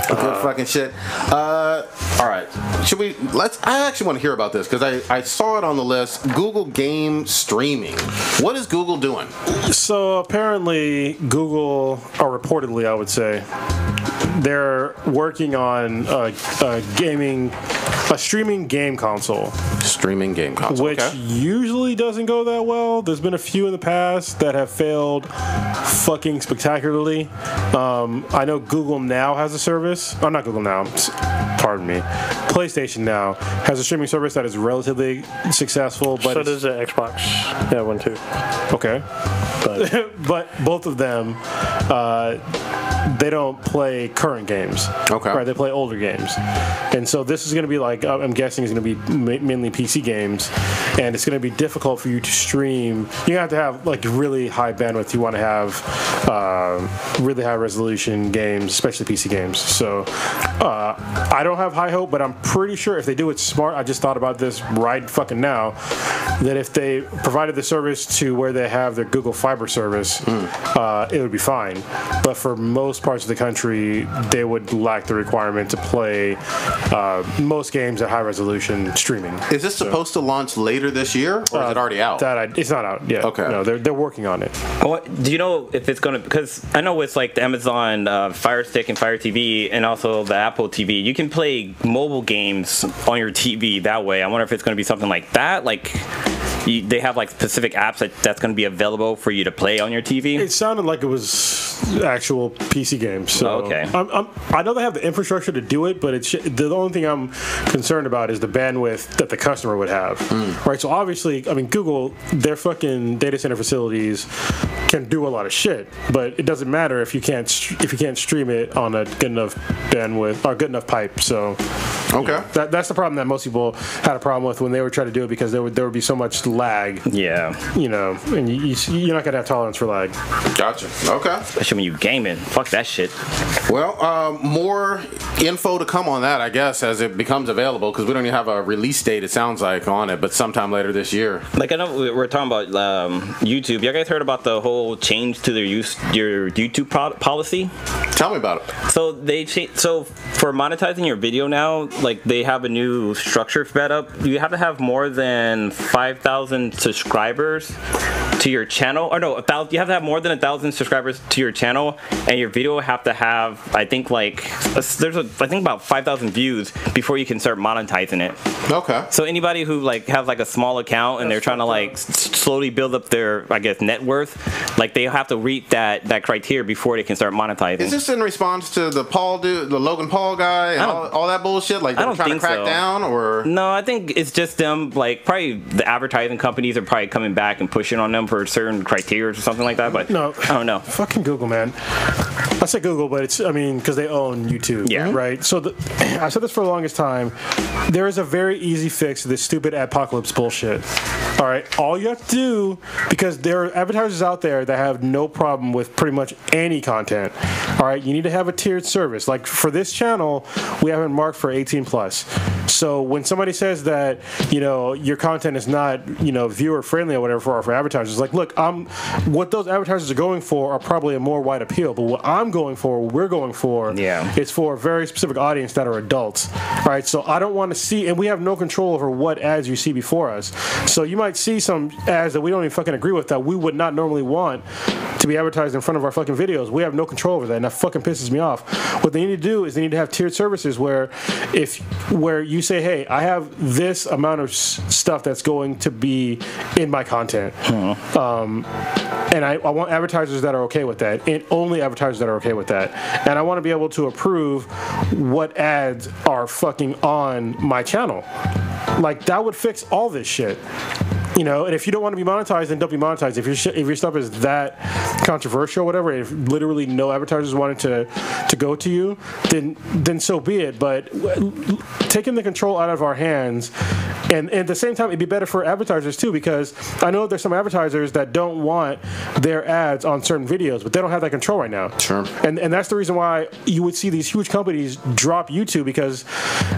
Good fucking shit. All right. I actually want to hear about this because I saw it on the list. Google Game Streaming. What is Google doing? So apparently, Google, or reportedly, I would say, they're working on a streaming game console. Streaming game console. Which okay. usually doesn't go that well. There's been a few in the past that have failed fucking spectacularly. I know Google Now has a service. Oh, not Google Now. Pardon me. PlayStation Now has a streaming service that is relatively successful. But So does the Xbox. Yeah, one too. okay. But both of them, they don't play current games. Okay. Right, they play older games. And so this is going to be like, I'm guessing it's going to be mainly PC games. And it's going to be difficult for you to stream. You have to have like really high bandwidth. You want to have really high resolution games, especially PC games. So I don't have high hope, but I'm pretty sure if they do it smart, I just thought about this right fucking now, that if they provided the service to where they have their Google Fiber service, it would be fine. But for most parts of the country, they would lack the requirement to play most games at high resolution streaming. Is this supposed to launch later this year, or is it already out? It's not out yet. Okay. No, they're working on it. Do you know if it's gonna? Because I know with like the Amazon Fire Stick and Fire TV, and also the Apple TV, you can play mobile games on your TV that way. I wonder if it's gonna be something like that, like. They have like specific apps that's going to be available for you to play on your TV. It sounded like it was actual PC games. So okay. I know they have the infrastructure to do it, but the only thing I'm concerned about is the bandwidth that the customer would have. Right. So obviously, I mean, Google, their fucking data center facilities can do a lot of shit, but it doesn't matter if you can't stream it on a good enough bandwidth or good enough pipe. So Okay. that's the problem that most people had a problem with when they were trying to do it, because there would be so much lag. Yeah. You know, and you're not gonna have tolerance for lag. Gotcha. Okay. Especially when you gaming. Fuck that shit. Well, more info to come on that, I guess, as it becomes available, because we don't even have a release date, it sounds like, on it, but sometime later this year. Like, I know we're talking about YouTube. You guys heard about the whole change to your YouTube policy? Tell me about it. So so for monetizing your video now, like they have a new structure set up. You have to have more than 5,000 subscribers to your channel, or no, you have to have more than 1,000 subscribers to your channel, and your video have to have, I think about 5,000 views before you can start monetizing it. Okay. So anybody who like has like a small account and they're trying to like slowly build up their, I guess, net worth, like they have to reach that criteria before they can start monetizing. Is this in response to the Logan Paul guy, and all that bullshit? Like they're trying to crack down, or no? I think it's just them. Like probably the advertising companies are probably coming back and pushing on them for certain criteria or something like that. But no, I don't know. Fucking Google, man. I say Google, but it's because they own YouTube, right? So I said this for the longest time. There is a very easy fix to this stupid Adpocalypse bullshit. All right, all you have to do, because there are advertisers out there that have no problem with pretty much any content. All right, you need to have a tiered service. Like for this channel, we have it marked for 18 plus. So when somebody says that your content is not viewer friendly or whatever for advertisers, like look, what those advertisers are going for are probably a more wide appeal. But what we're going for, is for a very specific audience that are adults. All right, so I don't want to see, and we have no control over what ads you see before us. So you might see some ads that we don't even fucking agree with that we would not normally want to be advertised in front of our fucking videos. We have no control over that, and that fucking pisses me off. What they need to do is they need to have tiered services where you say, hey, I have this amount of stuff that's going to be in my content. And I want advertisers that are okay with that, and only advertisers that are okay with that. And I want to be able to approve what ads are fucking on my channel. Like, that would fix all this shit. And if you don't want to be monetized, then don't be monetized. If your stuff is that controversial or whatever, if literally no advertisers wanted to go to you, then so be it. But taking the control out of our hands, and at the same time, it'd be better for advertisers too, because I know there's some advertisers that don't want their ads on certain videos, but they don't have that control right now. Sure. And that's the reason why you would see these huge companies drop YouTube, because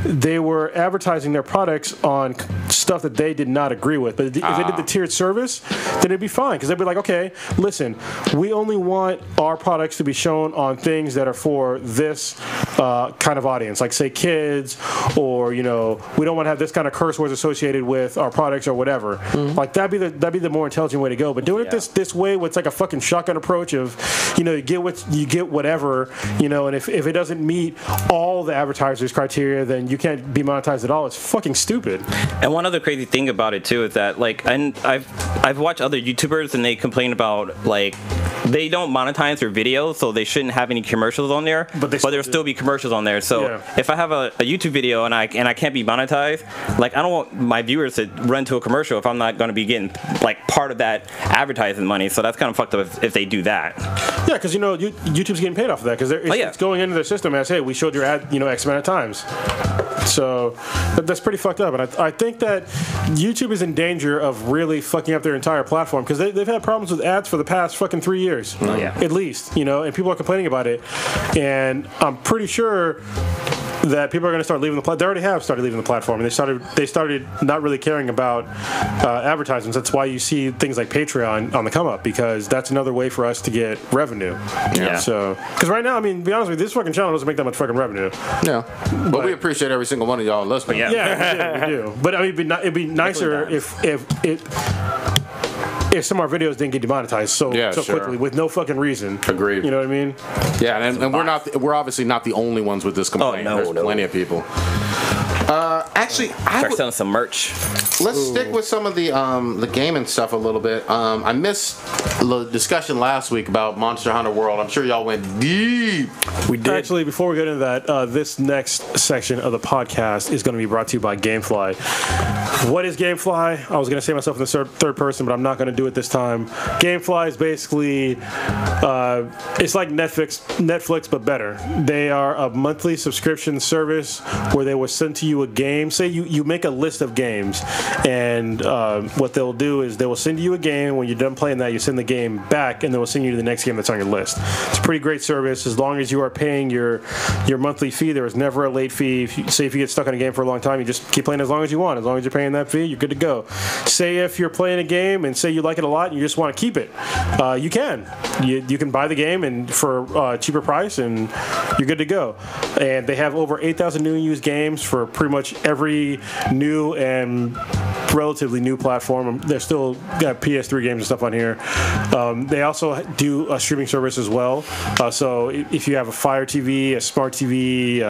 they were advertising their products on stuff that they did not agree with. But if they did the tiered service, then it'd be fine, because they'd be like, okay, listen, we only want our products to be shown on things that are for this kind of audience, like say kids, or we don't want to have this kind of curse words associated with our products or whatever. Like that'd be the more intelligent way to go. But doing it this way, with like a fucking shotgun approach of you get whatever, and if it doesn't meet all the advertisers' criteria, then you can't be monetized at all. It's fucking stupid. And one other crazy thing about it too is that and I've watched other YouTubers and they complain about like they don't monetize their videos, so they shouldn't have any commercials on there. But there'll still be commercials on there. So if I have a YouTube video and I can't be monetized, like I don't want my viewers to run to a commercial if I'm not going to be getting like part of that advertising money. So that's kind of fucked up if they do that. Yeah, because YouTube's getting paid off of that, because it's going into their system as, hey, we showed your ad X amount of times. So that's pretty fucked up, and I think that YouTube is in danger of really fucking up their entire platform, because they've had problems with ads for the past fucking 3 years, at least, and people are complaining about it, and I'm pretty sure that people are going to start leaving the platform. They already have started leaving the platform, and they started not really caring about advertisements. That's why you see things like Patreon on the come up, because that's another way for us to get revenue. Yeah. So, because right now, I mean, to be honest with you, this fucking channel doesn't make that much fucking revenue. Yeah. But we appreciate every single one of y'all listening. Yeah, we do. But I mean, it'd be nicer if some of our videos didn't get demonetized so quickly with no fucking reason. Agreed. You know what I mean? Yeah, and we're obviously not the only ones with this complaint. There's plenty of people. Actually, start selling some merch. Let's stick with some of the gaming stuff a little bit. I missed the discussion last week about Monster Hunter World. I'm sure y'all went deep. We did. Actually, before we get into that, this next section of the podcast is going to be brought to you by Gamefly. What is Gamefly? I was going to say myself in the third person, but I'm not going to do it this time. Gamefly is basically, it's like Netflix, but better. They are a monthly subscription service where they will send to you a game. Say you make a list of games, and what they'll do is they will send you a game. When you're done playing that, you send the game back, and they will send you to the next game that's on your list. It's a pretty great service. As long as you are paying your monthly fee, there is never a late fee. If you get stuck on a game for a long time, you just keep playing as long as you want. As long as you're paying that fee, you're good to go. Say if you're playing a game and say you like it a lot and you just want to keep it, you can. You can buy the game and for a cheaper price, and you're good to go. And they have over 8,000 new and used games for pretty much every new and relatively new platform. They're still got PS3 games and stuff on here. They also do a streaming service as well. So if you have a Fire TV, a Smart TV,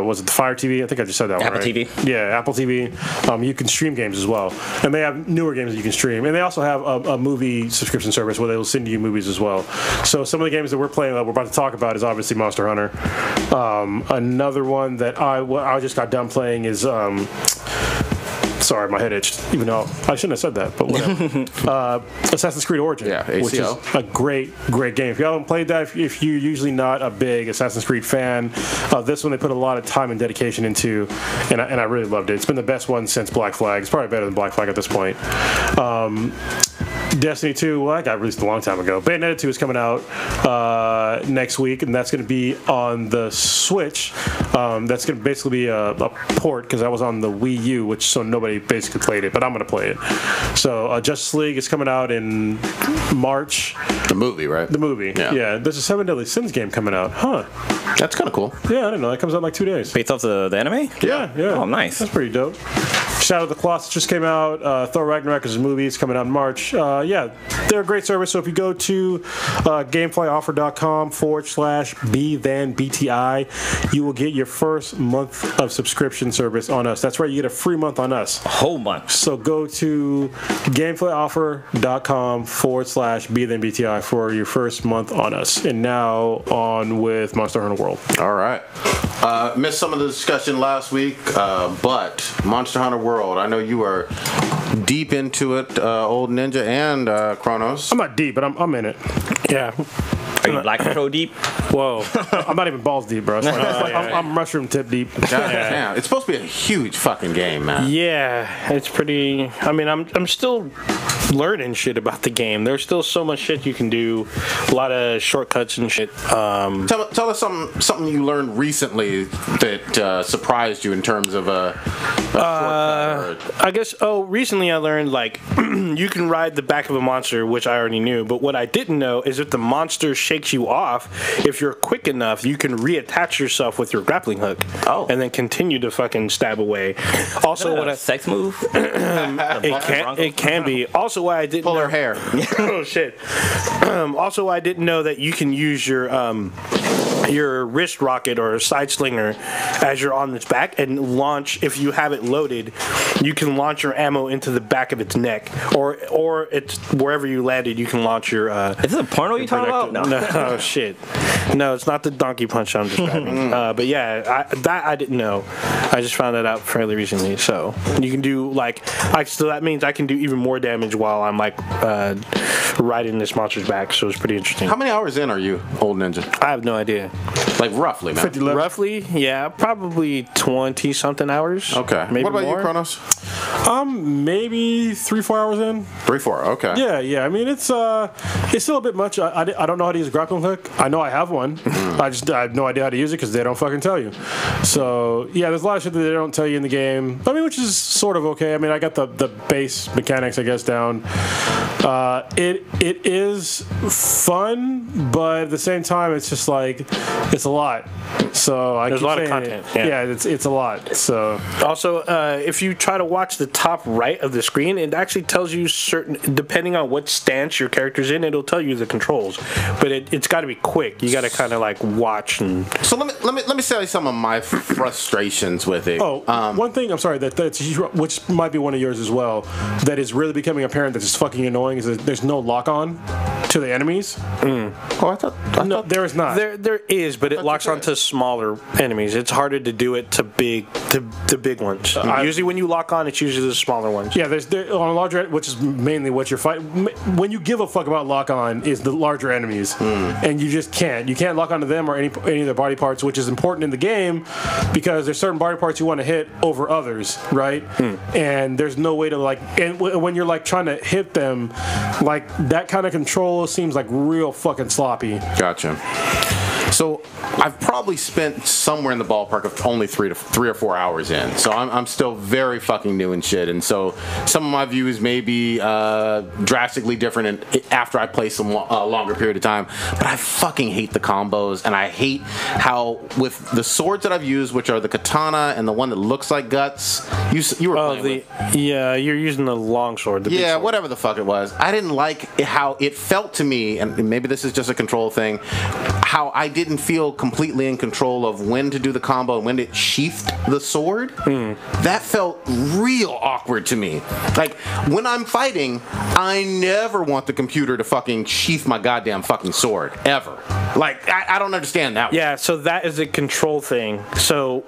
was it the Fire TV? I think I just said that Apple one, right? TV. Yeah, Apple TV. You can stream games as well. And they have newer games that you can stream. And they also have a movie subscription service where they will send you movies as well. So some of the games that we're playing that we're about to talk about is obviously Monster Hunter. Another one that I just got done playing is... sorry, my head itched, even though I shouldn't have said that, but whatever. Assassin's Creed Origin, which is a great game. If you haven't played that, if you're usually not a big Assassin's Creed fan, this one they put a lot of time and dedication into, and I really loved it. It's been the best one since Black Flag. It's probably better than Black Flag at this point. Destiny 2, well, that got released a long time ago. Bayonetta 2 is coming out next week, and that's going to be on the Switch. That's going to basically be a port, because I was on the Wii U, so nobody basically played it, but I'm going to play it. So Justice League is coming out in March. The movie, right? The movie, yeah. There's a 7 Deadly Sins game coming out. Huh. That's kind of cool. Yeah, I didn't know. That comes out in like 2 days. Based off the anime? Yeah. Oh, nice. That's pretty dope. Shadow of the Colossus just came out. Thor Ragnarok is a movie. It's coming out in March. Yeah, they're a great service. So if you go to gameflyoffer.com/B-than-BTI, you will get your first month of subscription service on us. That's right. You get a free month on us. A whole month. So go to gameflyoffer.com/B-than-BTI for your first month on us. And now on with Monster Hunter World. All right. Missed some of the discussion last week, but Monster Hunter World, I know you are deep into it, Old Ninja and Kronos. I'm not deep, but I'm in it. Yeah. Are you Black Control deep? Whoa. I'm not even balls deep, bro. I'm mushroom tip deep. Damn. It's supposed to be a huge fucking game, man. Yeah, it's pretty... I mean, I'm still learning shit about the game. There's still so much shit you can do. A lot of shortcuts and shit. Tell us something you learned recently that surprised you in terms of a shortcut. I guess, recently I learned, like, you can ride the back of a monster, which I already knew, but what I didn't know is if the monster shakes you off, if you're quick enough, you can reattach yourself with your grappling hook. And then continue to fucking stab away. Also, what a sex move? It can be. Also, why I didn't pull know, her hair. Oh shit. Also, I didn't know that you can use your wrist rocket or side slinger as you're on its back and launch. If you have it loaded, you can launch your ammo into the back of its neck, or it's wherever you landed. You can launch your. Is this a porno you talking about? No, oh shit. No, it's not the donkey punch I'm describing. But yeah, I didn't know. I just found that out fairly recently. So you can do so that means I can do even more damage while I'm riding this monster's back. So it's pretty interesting. How many hours in are you, Old Ninja? I have no idea. Like roughly, man. 50 left. Roughly, yeah, probably 20 something hours. Okay. Maybe what about more. you, Kronos? Maybe 3-4 hours in. 3-4. Okay. Yeah. I mean, it's still a bit much. I don't know how to use a grappling hook. I know I have one. I have no idea how to use it because they don't fucking tell you. So yeah, there's a lot of shit that they don't tell you in the game. I mean, which is sort of okay. I mean, I got the base mechanics, I guess, down. It is fun, but at the same time, it's just like it's a lot. So There's a lot of content. Yeah, it's a lot. So also, if you try to watch the top right of the screen, it actually tells you depending on what stance your character's in, it'll tell you the controls. But it's got to be quick. You got to kind of watch and. So let me say some of my frustrations with it. One thing I'm sorry that's which might be one of yours as well. That is really becoming apparent that is fucking annoying is that there's no lock on to the enemies. Oh, I thought there is not. There is, but it locks onto smaller enemies. It's harder to do it to big ones. Usually, when you lock on, it's usually the smaller ones. Yeah, there's on a larger, which is mainly what you're fighting. When you give a fuck about lock on, is the larger enemies, and you just can't. You can't lock onto them or any of their body parts, which is important in the game because there's certain body parts you want to hit over others, right? And there's no way to and when you're trying to hit them, that kind of control seems real fucking sloppy. Gotcha. So I've probably spent somewhere in the ballpark of only 3 or 4 hours in. So I'm still very fucking new and shit. And so some of my views may be drastically different after I play some longer period of time. But I fucking hate the combos, and I hate how with the swords that I've used, which are the katana and the one that looks like guts, You were playing with. Yeah, you're using the longsword. The big sword. Whatever the fuck it was. I didn't like how it felt to me, and maybe this is just a control thing, how I didn't feel completely in control of when to do the combo and when it sheathed the sword. That felt real awkward to me. Like, when I'm fighting, I never want the computer to fucking sheath my goddamn fucking sword. Ever. Like, I don't understand that one. Yeah, so that is a control thing. So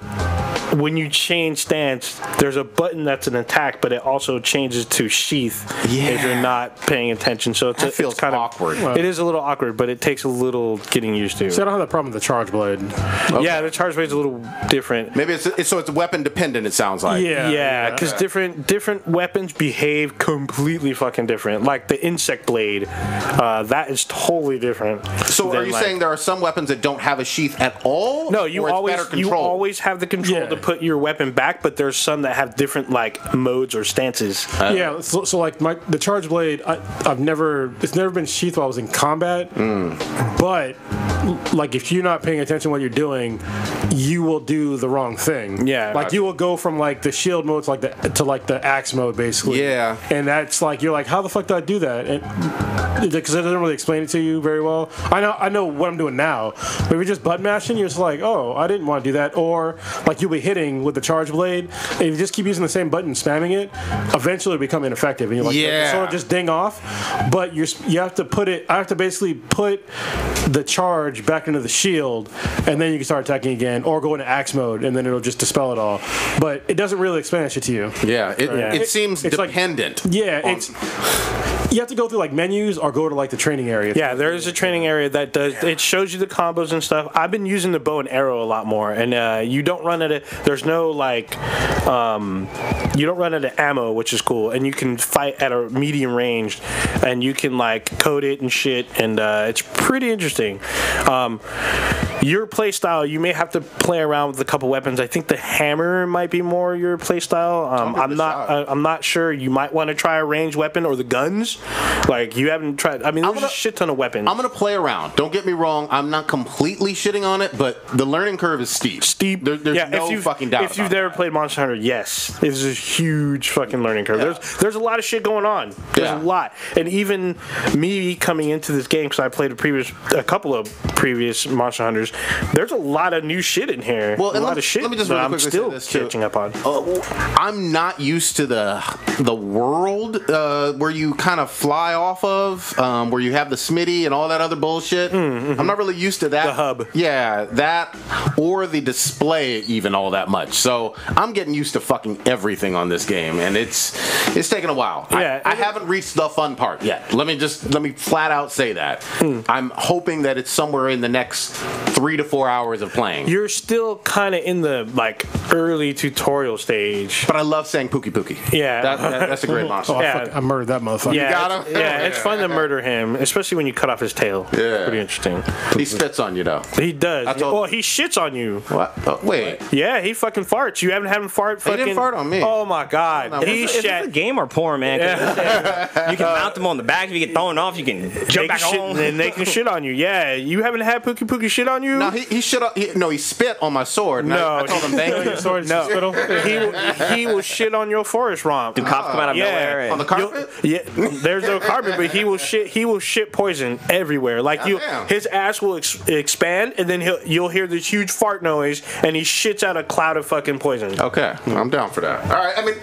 when you change stance, there's a button that's an attack, but it also changes to sheath if you're not paying attention. So That feels kind of awkward. It is a little awkward, but it takes a little getting used to. See, I don't have that problem with the charge blade. Okay. Yeah, the charge blade's a little different. Maybe it's weapon dependent, it sounds like. Yeah, because different weapons behave completely fucking different. Like the insect blade, that is totally different. So are you saying there are some weapons that don't have a sheath at all? No, you always have the control to put your weapon back, but there's some that have different like modes or stances. So like the charge blade, it's never been sheathed while I was in combat. But like if you're not paying attention to what you're doing, you will do the wrong thing. Yeah, like you will go from like the shield mode to like the axe mode basically. Yeah, and that's like you're like, how the fuck did I do that? Because it doesn't really explain it to you very well. I know what I'm doing now. But if you're just button mashing, you're just like, oh, I didn't want to do that. Or like you'll be hitting with the charge blade, and if you just keep using the same button, spamming it, eventually it'll become ineffective, and you're like, the sword just ding off. But you have to put it. I have to basically put the charge back into the shield, and then you can start attacking again, or go into axe mode, and then it'll just dispel it all. But it doesn't really explain that shit to you. Yeah, it seems dependent. You have to go through like menus or go to like the training area. Yeah, there is a training area that does. It shows you the combos and stuff. I've been using the bow and arrow a lot more, and you don't run out of. There's no like, you don't run out of ammo, which is cool, and you can fight at a medium range, and you can like code it and shit, and it's pretty interesting. Your play style, you may have to play around with a couple weapons. I think the hammer might be more your play style. I'm not sure. You might want to try a ranged weapon or the guns. Like you haven't tried. I mean, there's a shit ton of weapons. I'm gonna play around. Don't get me wrong. I'm not completely shitting on it, but the learning curve is steep. There's no fucking doubt. If you've never played Monster Hunter, yes, it's a huge fucking learning curve. Yeah. There's a lot of shit going on. There's a lot, and even me coming into this game, because I played a couple of previous Monster Hunters. There's a lot of new shit in here. Well, a lot of shit. Let me just that really I'm still catching up on. I'm not used to the world where you kind of fly off of, where you have the Smitty and all that other bullshit. I'm not really used to that. The hub. Yeah, that or the display even all that much. So I'm getting used to fucking everything on this game, and it's taking a while. Yeah, I haven't reached the fun part yet. Let me flat out say that. I'm hoping that it's somewhere in the next 3 to 4 hours of playing. You're still kind of in the like early tutorial stage. But I love saying Pookie Pookie. Yeah. That's a great monster. I murdered that motherfucker. Yeah, You got him? it's fun to murder him, especially when you cut off his tail. Yeah. Pretty interesting. He spits on you, though. He does. Well, he shits on you. What? Oh, wait. Yeah, he fucking farts. You haven't had him fart fucking... He didn't fart on me. Oh, my God. He Is this a shat... game or porn, man? You can mount them on the back. If you get thrown off, you can jump back on. And they can shit on you. Yeah, you haven't had Pookie Pookie shit on you? No, he spit on my sword. No. I told him thank you. Sword No. spittle. He will shit on your forest romp. Do cops come out of nowhere? On the carpet? Yeah, there's no carpet, but he will shit poison everywhere. Like Damn. his ass will expand, and then you'll hear this huge fart noise, and he shits out a cloud of fucking poison. Okay, I'm down for that. All right, I mean,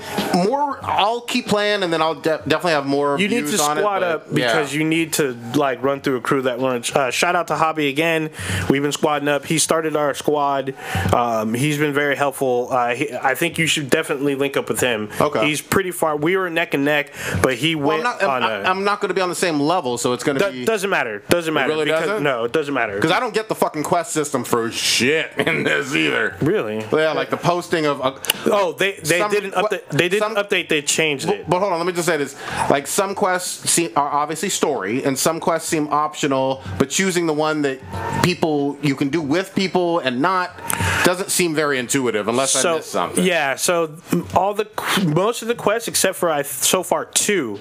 I'll keep playing, and then I'll definitely have more. You need to views on squad it, up because you need to like run through a crew that runs. Shout out to Hobby again. We've been squadding up. He started our squad. He's been very helpful. I think you should definitely link up with him. Okay. He's pretty far. We were neck and neck, but he went I'm not going to be on the same level, so it's going to be. Doesn't matter. Doesn't matter. really doesn't? No, it doesn't matter. Because I don't get the fucking quest system for shit in this either. Really? Yeah, like the posting of. They didn't update. They didn't update. They changed it. But hold on, let me just say this: like some quests are obviously story, and some quests seem optional. But choosing the one that you can do with people and not Doesn't seem very intuitive unless I missed something. Yeah, so most of the quests, except for so far 2,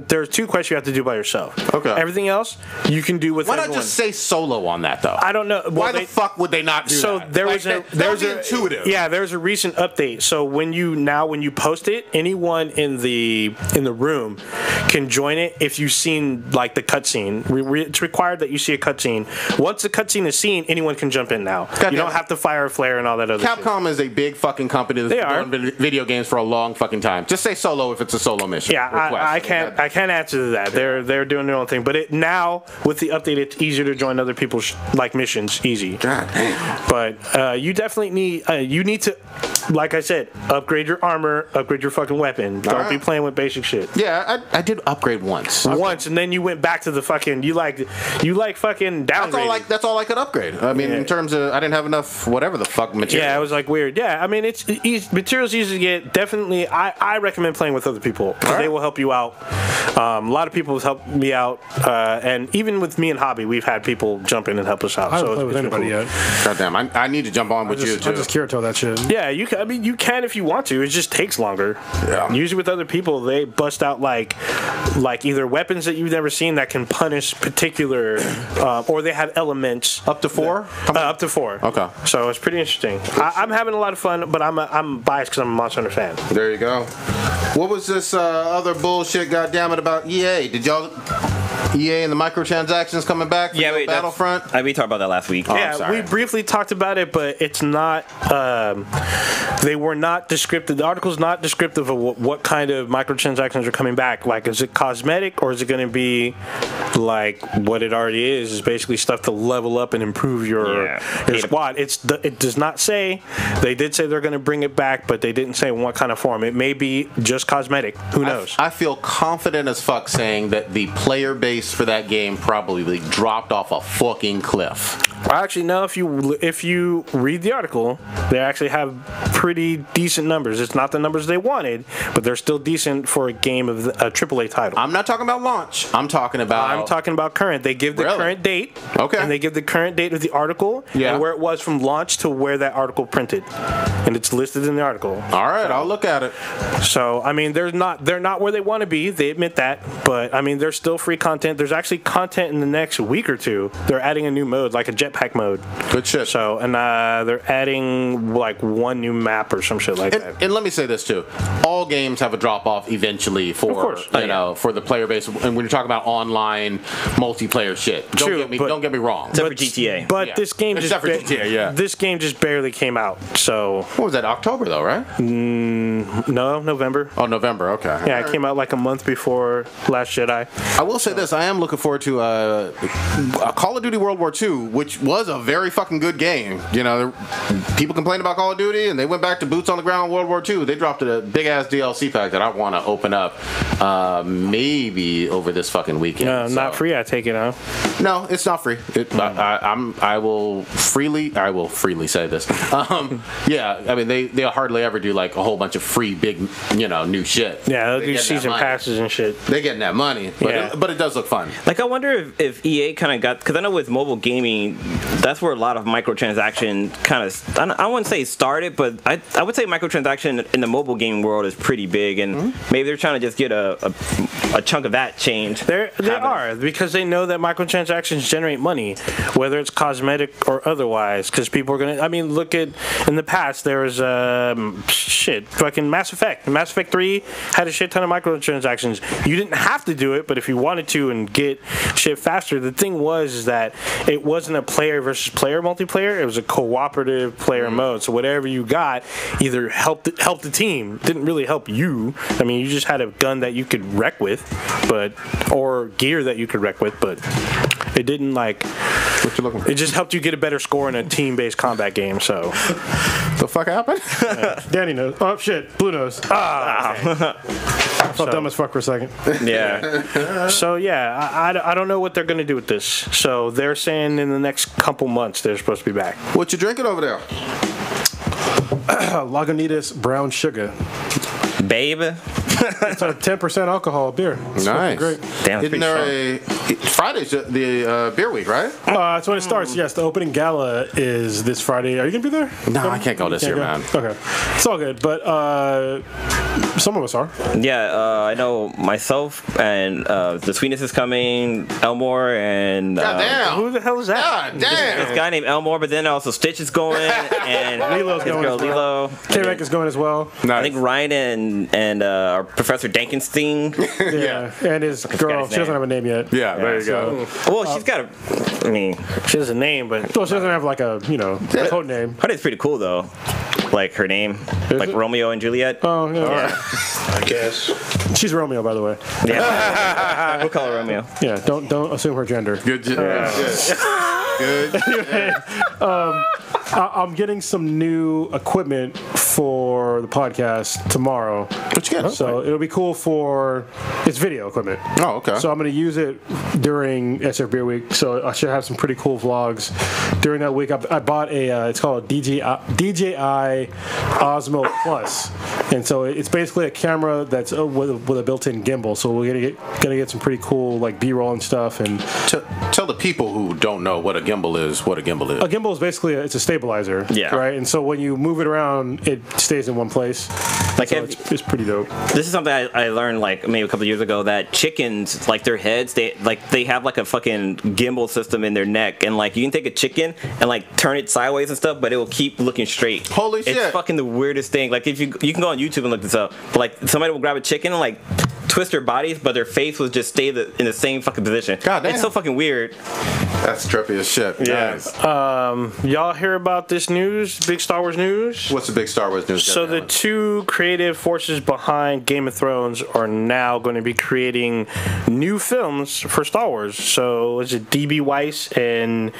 there's 2 quests you have to do by yourself. Okay. Everything else you can do with Why not everyone. just say solo on that though? I don't know. Why the fuck would they not do so that? there Like, was a that would be intuitive. Yeah, there's a recent update. So when you post it, anyone in the room can join it if you've seen like the cutscene. It's required that you see a cutscene. Once the cutscene is seen, anyone can jump in now. You don't have to fire a flare and all that other shit. Capcom is a big fucking company that's been doing video games for a long fucking time. Just say solo if it's a solo mission. Yeah, I can't answer to that. They're doing their own thing. But now with the update, it's easier to join other people's like missions. Easy. God damn. But you definitely need to, like I said, upgrade your armor, upgrade your fucking weapon. Don't be playing with basic shit. Yeah, I did upgrade once. And then you went back to the fucking you like fucking downgrading. That's all I could upgrade. I mean, in terms of I didn't have enough whatever the fuck material. Yeah, it was like weird. Yeah, I mean it's easy, materials easy to get. Definitely, I recommend playing with other people because they will help you out. A lot of people have helped me out, and even with me and Hobby, we've had people jump in and help us out. I haven't played with anybody yet. Goddamn, I need to jump on with you too. I just Kirito that shit. Yeah, you can. I mean, you can if you want to. It just takes longer. Yeah. Usually with other people, they bust out like either weapons that you've never seen that can punish particular, or they have elements. Up to 4? Up to 4. Okay. So it's pretty interesting. I'm having a lot of fun, but I'm biased because I'm a Monster Hunter fan. There you go. What was this other bullshit, goddammit, about EA? Did y'all... EA and the microtransactions coming back for Battlefront? We talked about that last week. Yeah, we briefly talked about it, but it's not. They were not descriptive. The article's not descriptive of what kind of microtransactions are coming back. Like, is it cosmetic or is it going to be like what it already is? Is basically stuff to level up and improve your squad. It does not say. They did say they're going to bring it back, but they didn't say in what kind of form. It may be just cosmetic. Who knows? I feel confident as fuck saying that the player base for that game probably dropped off a fucking cliff. Actually, no. If you read the article, they actually have pretty decent numbers. It's not the numbers they wanted, but they're still decent for a game of a AAA title. I'm not talking about launch. I'm talking about current. They give the current date. Okay. And they give the current date of the article and where it was from launch to where that article printed, and it's listed in the article. All right, I'll look at it. So I mean, they're not where they want to be. They admit that, but I mean, there's still free content. There's actually content in the next week or two. They're adding a new mode, like a jetpack mode. Good shit. So, and they're adding like one new map or some shit like that. And let me say this too: all games have a drop off eventually for for the player base. And when you're talking about online multiplayer shit, don't get me wrong. Except for GTA. But this game this game just barely came out. So what was that? October though, right? No, November. Oh, November. Okay. Yeah, it came out like a month before Last Jedi. I will say this: I am looking forward to Call of Duty World War II, which was a very fucking good game. You know, people complained about Call of Duty, and they went back to boots on the ground World War II. They dropped a big ass DLC pack that I want to open up, maybe over this fucking weekend. No, not free. I take it, huh? No, it's not free. I will freely say this. Yeah, I mean they hardly ever do like a whole bunch of free big new shit. Yeah, they'll do season passes and shit. They're getting that money, but it does look fun. Like I wonder if EA kind of got, because I know with mobile gaming, that's where a lot of microtransaction kind of, I wouldn't say started, but I would say microtransaction in the mobile gaming world is pretty big, and maybe they're trying to just get a chunk of that change. They are, because they know that microtransactions generate money, whether it's cosmetic or otherwise, because people are going to, I mean, look at, in the past, there was, fucking Mass Effect. Mass Effect 3 had a shit ton of microtransactions. You didn't have to do it, but if you wanted to and get shit faster, the thing was that it wasn't a player versus player multiplayer, it was a cooperative player mode, so whatever you got either helped the team, didn't really help you. I mean, you just had a gun that you could wreck with, or gear that you could wreck with, but it didn't what you looking for? It just helped you get a better score in a team-based combat game. So the fuck happened? Danny knows. Oh shit, Blue knows. I felt dumb as fuck for a second. Yeah. So yeah, I don't know what they're gonna do with this. So they're saying in the next couple months they're supposed to be back. What you drinking over there? Lagunitas brown sugar. Babe. It's a 10% alcohol beer. It's Nice. Great. Damn, Isn't there Friday's the beer week, right? That's when it starts. Yes, the opening gala is this Friday. Are you gonna be there? No, I can't go this year, man. Okay, it's all good. But some of us are. Yeah, I know myself and the Sweetness is coming, Elmore, and God damn. Who the hell is that? God damn. this guy named Elmore, but then also Stitch is going, and Lilo's his going girl as well. Lilo. K-Rank is going as well. I think Ryan and our Professor Dankenstein. Yeah, and his girl. guy's She doesn't name. have a name yet. Yeah, there you go. Well, she's got a. I mean, She has a name, but Well, she doesn't have like a code name. her name's pretty cool though. Like her name, like it? Romeo and Juliet. Oh yeah. I guess. She's Romeo, by the way. Yeah, we'll call her Romeo. Yeah, don't assume her gender. Good. Good. I'm getting some new equipment for the podcast tomorrow. What you got? So it'll be cool for it's video equipment. Oh, okay. So I'm going to use it during SF Beer Week. So I should have some pretty cool vlogs during that week. I bought a it's called a DJI Osmo Plus, and so it's basically a camera that's with a built-in gimbal. So we're gonna get some pretty cool like B-roll and stuff. And Tell the people who don't know what a gimbal is. a gimbal is basically it's a stabilizer. Yeah. Right. And so when you move it around, it stays in one place. Like So it's pretty dope. this is something I learned like maybe a couple of years ago that chickens like their heads they have like a fucking gimbal system in their neck, and like you can take a chicken and like turn it sideways and stuff, but it will keep looking straight. Holy shit. It's fucking the weirdest thing. Like if you can go on YouTube and look this up, but like somebody will grab a chicken and like twist their bodies, but their face will just stay in the same fucking position. God damn. It's so fucking weird. That's trippy as shit. Yeah. Nice. Y'all hear about this news? Big Star Wars news? What's the big Star Wars news? So the two creative forces behind Game of Thrones are now going to be creating new films for Star Wars. So is it D.B. Weiss and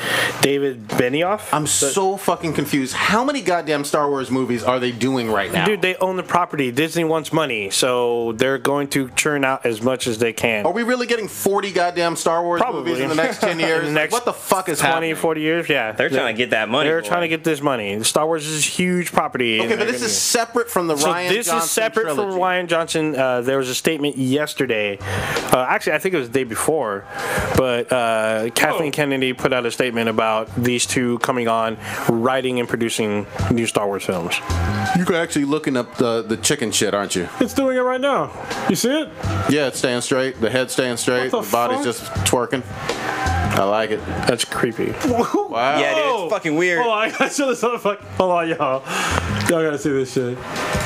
David Benioff? I'm so fucking confused. How many goddamn Star Wars movies are they doing right now? Dude, they own the property. Disney wants money, so they're going to churn out as much as they can. Are we really getting 40 goddamn Star Wars Probably. movies in the next 10 years? In the next what the fuck is 20, happening? 40 years? Yeah. They're trying to get that money. They're boy. trying to get this money. Star Wars is a huge property. Okay, but this is separate from the Ryan This Johnson is separate trilogy. from Ryan Johnson. There was a statement yesterday. Actually, I think it was the day before. But Kathleen Kennedy put out a statement about these two coming on, writing and producing new Star Wars films. You're actually looking up the chicken shit, aren't you? It's doing it right now. You see it? Yeah, it's staying straight. The head's staying straight. What The the body's fuck? just twerking. I like it. That's creepy. Wow. Yeah, dude, it's fucking weird. Hold on, I gotta show this motherfucker. Hold on, y'all. Y'all gotta see this shit.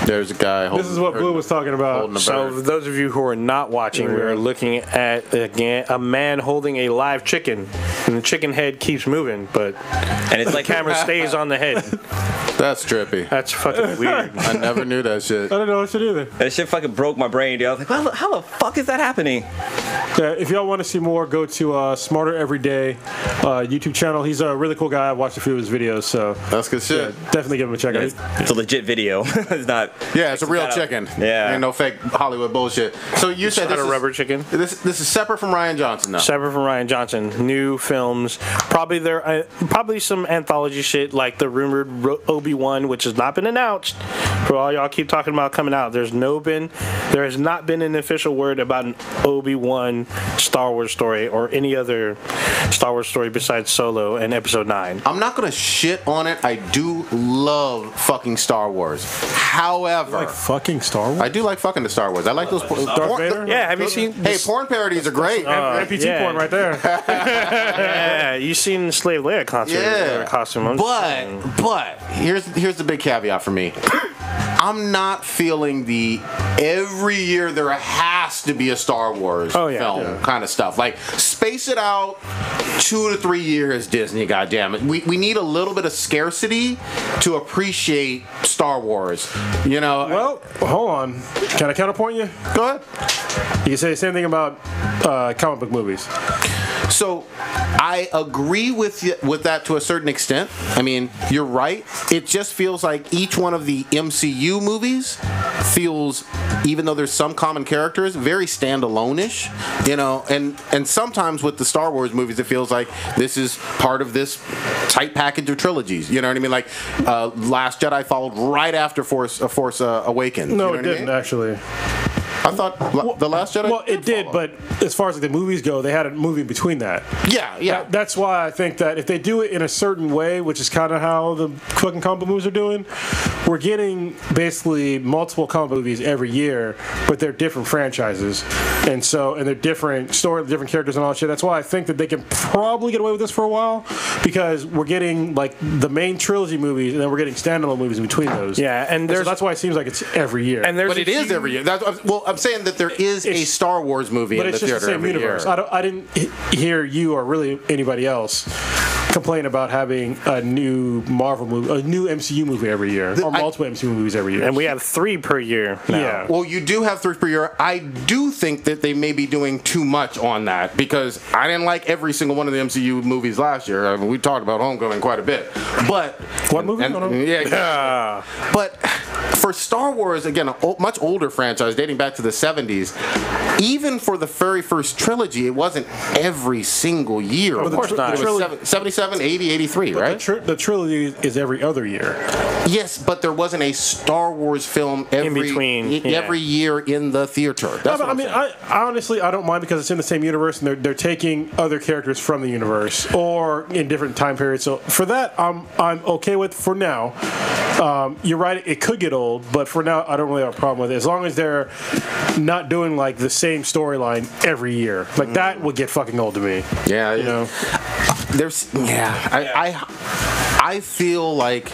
There's a guy holding, This is what Blue was talking holding about. a So, bird. for those of you who are not watching, we are looking at again a man holding a live chicken, and the chicken head keeps moving, but And it's the like camera stays on the head. That's trippy. That's fucking weird. I never knew that shit. I don't know what shit either. that shit fucking broke my brain, dude. I was like, how the fuck is that happening? Yeah, if y'all want to see more, go to Smarter Everyday YouTube channel. He's a really cool guy. I've watched a few of his videos, so That's good shit. definitely give him a check out. It's a legit video. It's not. Yeah, it's a real Shout out. chicken. Yeah. Ain't no fake Hollywood bullshit. So you said Not this a is, rubber chicken. This is separate from Ryan Johnson, though. Separate from Ryan Johnson, new films. Probably some anthology shit like the rumored Obi-Wan, which has not been announced. For all y'all keep talking about coming out, there has not been an official word about an Obi-Wan Star Wars story or any other Star Wars story besides Solo and Episode 9. I'm not gonna shit on it. I do love fucking Star Wars. However, Like fucking Star Wars? I do like fucking the Star Wars. I like those. Darth Vader? Yeah, have you seen? Hey, porn parodies are great. MPT yeah. porn right there. Yeah, you seen the Slave Leia concert? Yeah, costume. I'm just saying. but here's the big caveat for me. I'm not feeling the every year there has to be a Star Wars film kind of stuff. Like space it out 2 to 3 years, Disney. Goddamn it, we need a little bit of scarcity to appreciate Star Wars. You know. Well, hold on. Can I counterpoint you? Go ahead. You can say the same thing about comic book movies. So I agree with that to a certain extent. I mean, you're right. It just feels like each one of the MCU movies feels, even though there's some common characters, very standalone-ish. You know, and sometimes with the Star Wars movies, it feels like this is part of this tight package of trilogies. You know what I mean? Like Last Jedi followed right after Force Awakens. No, you know it didn't, actually. I thought The Last Jedi. Well, it did, follow. but as far as like the movies go, they had a movie in between that. Yeah. That's why I think that if they do it in a certain way, which is kind of how the fucking comic book movies are doing, we're getting basically multiple comic book movies every year, but they're different franchises, and they're different story, different characters, and all that shit. That's why I think that they can probably get away with this for a while, because we're getting like the main trilogy movies, and then we're getting standalone movies in between those. Yeah, and so that's why it seems like it's every year. But it is every year. I'm saying that there is a Star Wars movie in the theater But it's just the same every universe. year. I didn't hear you or really anybody else complain about having a new Marvel movie, a new MCU movie every year, or multiple MCU movies every year. And we have 3 per year now. Yeah. Well, you do have 3 per year. I do think that they may be doing too much on that, because I didn't like every single one of the MCU movies last year. I mean, we talked about Homecoming quite a bit. But what movie? Yeah. But for Star Wars, again, a much older franchise dating back to the 70s, even for the very first trilogy, it wasn't every single year. Of course not. It was 77, 80, 83, right? The trilogy is every other year. Yes, but there wasn't a Star Wars film every year in the theater. That's what I'm saying. I honestly, I don't mind, because it's in the same universe, and they're taking other characters from the universe or in different time periods. So for that, I'm okay with for now. You're right, it could get old, but for now, I don't really have a problem with it. As long as they're not doing like the same storyline every year. Like that would get fucking old to me. Yeah, you know. I feel like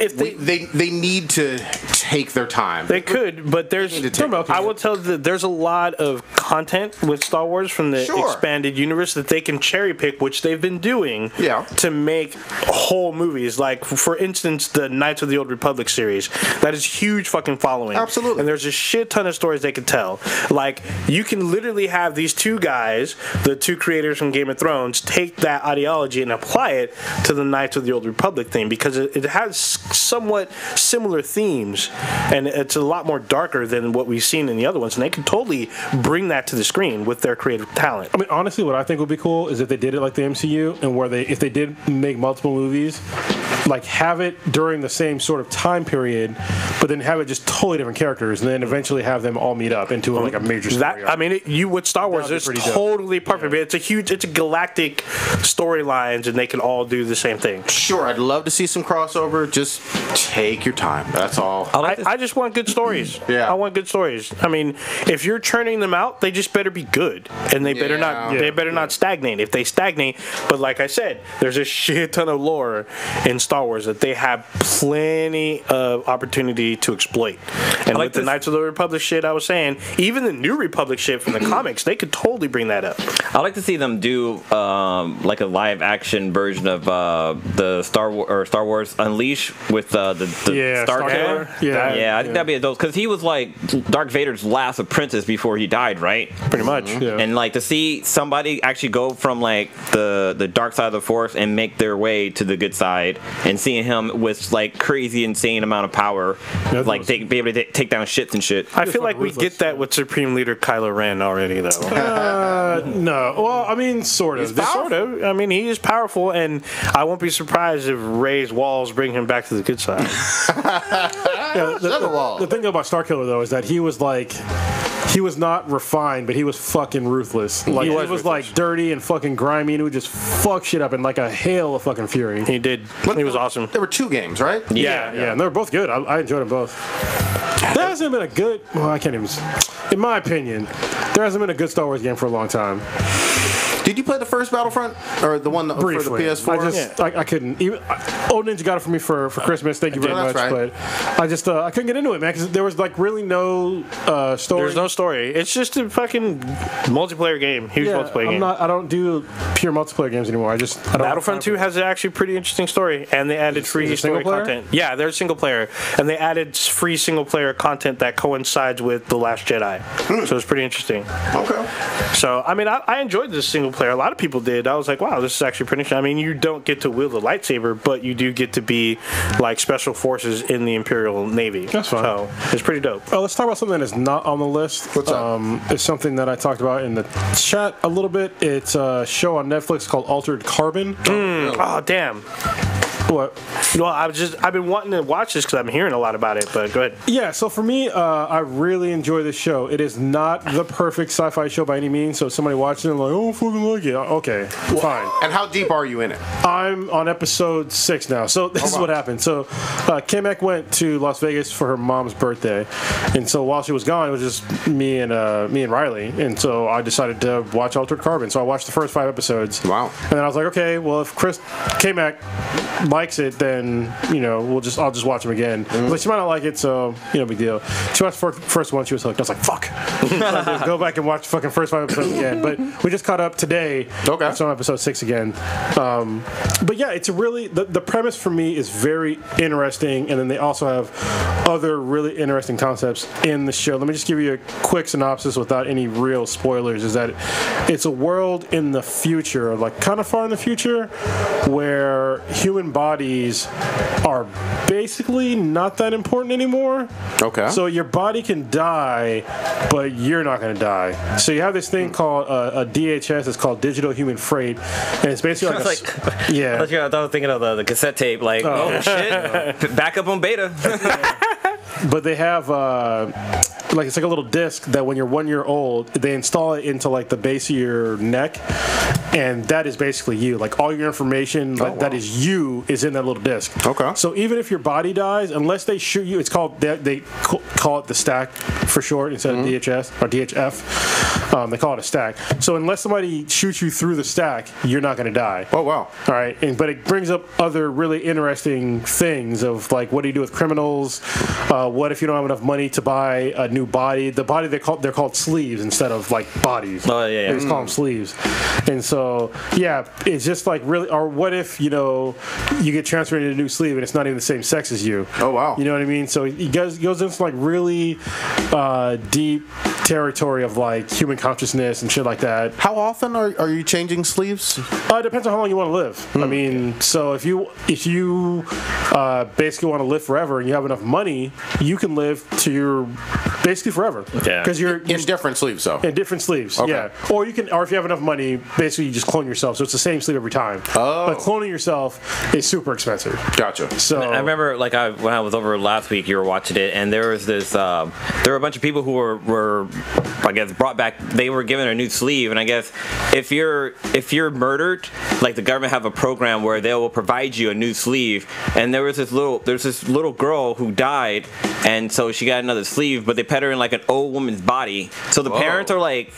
if they need to take their time. They could, but I will tell you that there's a lot of content with Star Wars from the expanded universe that they can cherry pick, which they've been doing to make whole movies. Like, for instance, the Knights of the Old Republic series. That is huge fucking following. Absolutely. And there's a shit ton of stories they can tell. Like, you can literally have these 2 guys, the 2 creators from Game of Thrones, take that ideology and apply it to the Knights of the Old Republic thing, because it has somewhat similar themes, and it's a lot more darker than what we've seen in the other ones, and they could totally bring that to the screen with their creative talent. I mean, honestly, what I think would be cool is if they did it like the MCU, and where if they did make multiple movies, like have it during the same sort of time period, but then have it just totally different characters, and then eventually have them all meet up into like a major story. I mean, with Star Wars, it's totally perfect. Yeah. It's a galactic storylines, and they can all do the same thing. Sure, I'd love to see some crossover. Just take your time. That's all. I just want good stories. Yeah, I want good stories. I mean, if you're churning them out, they just better be good, and they better not. They better not stagnate. If they stagnate, but like I said, there's a shit ton of lore in Star Wars that they have plenty of opportunity to exploit. And with the Knights of the Republic shit I was saying, even the New Republic shit from the comics, they could totally bring that up. I'd like to see them do like a live action version of the Star Wars Unleash with the Star Killer. I think that'd be a dope, because he was like Darth Vader's last apprentice before he died, right? Pretty much. Yeah. And like to see somebody actually go from like the dark side of the Force and make their way to the good side, and seeing him with like crazy insane amount of power, like be able to take down shits and shit. I feel like we get that with Supreme Leader Kylo Ren already, though. No. Well, I mean, sort of. Sort of. I mean, he is powerful, and I won't be surprised if Rey's walls bring him back to the good side. The thing about Starkiller, though, is that he was not refined, but he was fucking ruthless. Like, he was like dirty and fucking grimy, and he would just fuck shit up in like a hail of fucking fury. He did. He was awesome. There were 2 games, right? Yeah, and they were both good. I enjoyed them both. There hasn't been a good. Well, I can't even. In my opinion, there hasn't been a good Star Wars game for a long time. Did you play the first Battlefront, or the one for the PS4? I couldn't. Old Ninja got it for me for Christmas. Thank you very much. Right. But I couldn't get into it, man, because there was like really no story. There's no story. It's just a fucking multiplayer game. Huge multiplayer game. I don't do pure multiplayer games anymore. Battlefront 2 has actually pretty interesting story, and they added free story content. Yeah, they're single player, and they added free single player content that coincides with The Last Jedi. So it's pretty interesting. Okay. So I mean, I enjoyed this single player. A lot of people did. I was like, wow, this is actually pretty interesting. I mean, you don't get to wield a lightsaber, but you do get to be like special forces in the Imperial Navy. That's fine. So it's pretty dope. Oh, let's talk about something that is not on the list. What's up? It's something that I talked about in the chat a little bit. It's a show on Netflix called Altered Carbon. Oh, damn. What? Well, I've been wanting to watch this because I'm hearing a lot about it. But go ahead. Yeah, so for me, I really enjoy this show. It is not the perfect sci-fi show by any means. So if somebody watching it like, oh, I fucking like it. Okay, fine. And how deep are you in it? I'm on episode 6 now. So this is what happened. So Kamek went to Las Vegas for her mom's birthday, and so while she was gone, it was just me and Riley. And so I decided to watch Altered Carbon. So I watched the first 5 episodes. Wow. And then I was like, okay, well if Kamek likes it, then I'll just watch him again. I was like, she might not like it, so big deal. She watched the first one, she was hooked. I was like, fuck. So I had to go back and watch the fucking first 5 episodes again. But we just caught up today. Okay. It's on episode 6 again. But yeah, it's a really the premise for me is very interesting, and then they also have other really interesting concepts in the show. Let me just give you a quick synopsis without any real spoilers. Is that it's a world in the future, like kind of far in the future, where human bodies are basically not that important anymore. Okay. So your body can die, but you're not going to die. So you have this thing called a DHS. It's called Digital Human Freight, and it's basically yeah. I was thinking of the cassette tape. Like, oh shit, back up on beta. But they have it's like a little disc that when you're 1 year old, they install it into like the base of your neck, and that is basically you. Like all your information that is you is in that little disc. Okay. So even if your body dies, unless they shoot you, it's called they call it the stack for short instead of DHS or DHF. They call it a stack. So unless somebody shoots you through the stack, you're not going to die. Oh wow. All right, but it brings up other really interesting things of like, what do you do with criminals? What if you don't have enough money to buy a new body? The body they're called sleeves instead of like bodies. Oh yeah. They just call them sleeves. And so yeah, it's just like really. Or what if you get transferred into a new sleeve and it's not even the same sex as you? Oh wow. You know what I mean? So it goes into like really deep territory of like human consciousness and shit like that. How often are you changing sleeves? It depends on how long you want to live. I mean, so if you basically want to live forever and you have enough money, you can live to your basically forever. Yeah. Because you're In different sleeves, though. in different sleeves. Okay. Yeah. Or if you have enough money, basically you just clone yourself. So it's the same sleeve every time. Oh. But cloning yourself is super expensive. Gotcha. So I remember, when I was over last week, you were watching it, and there was this. There were a bunch of people who were, I guess, brought back. They were given a new sleeve, and I guess if you're murdered, like the government have a program where they will provide you a new sleeve. And there's this little girl who died, and so she got another sleeve, but they put her in like an old woman's body. So the parents are like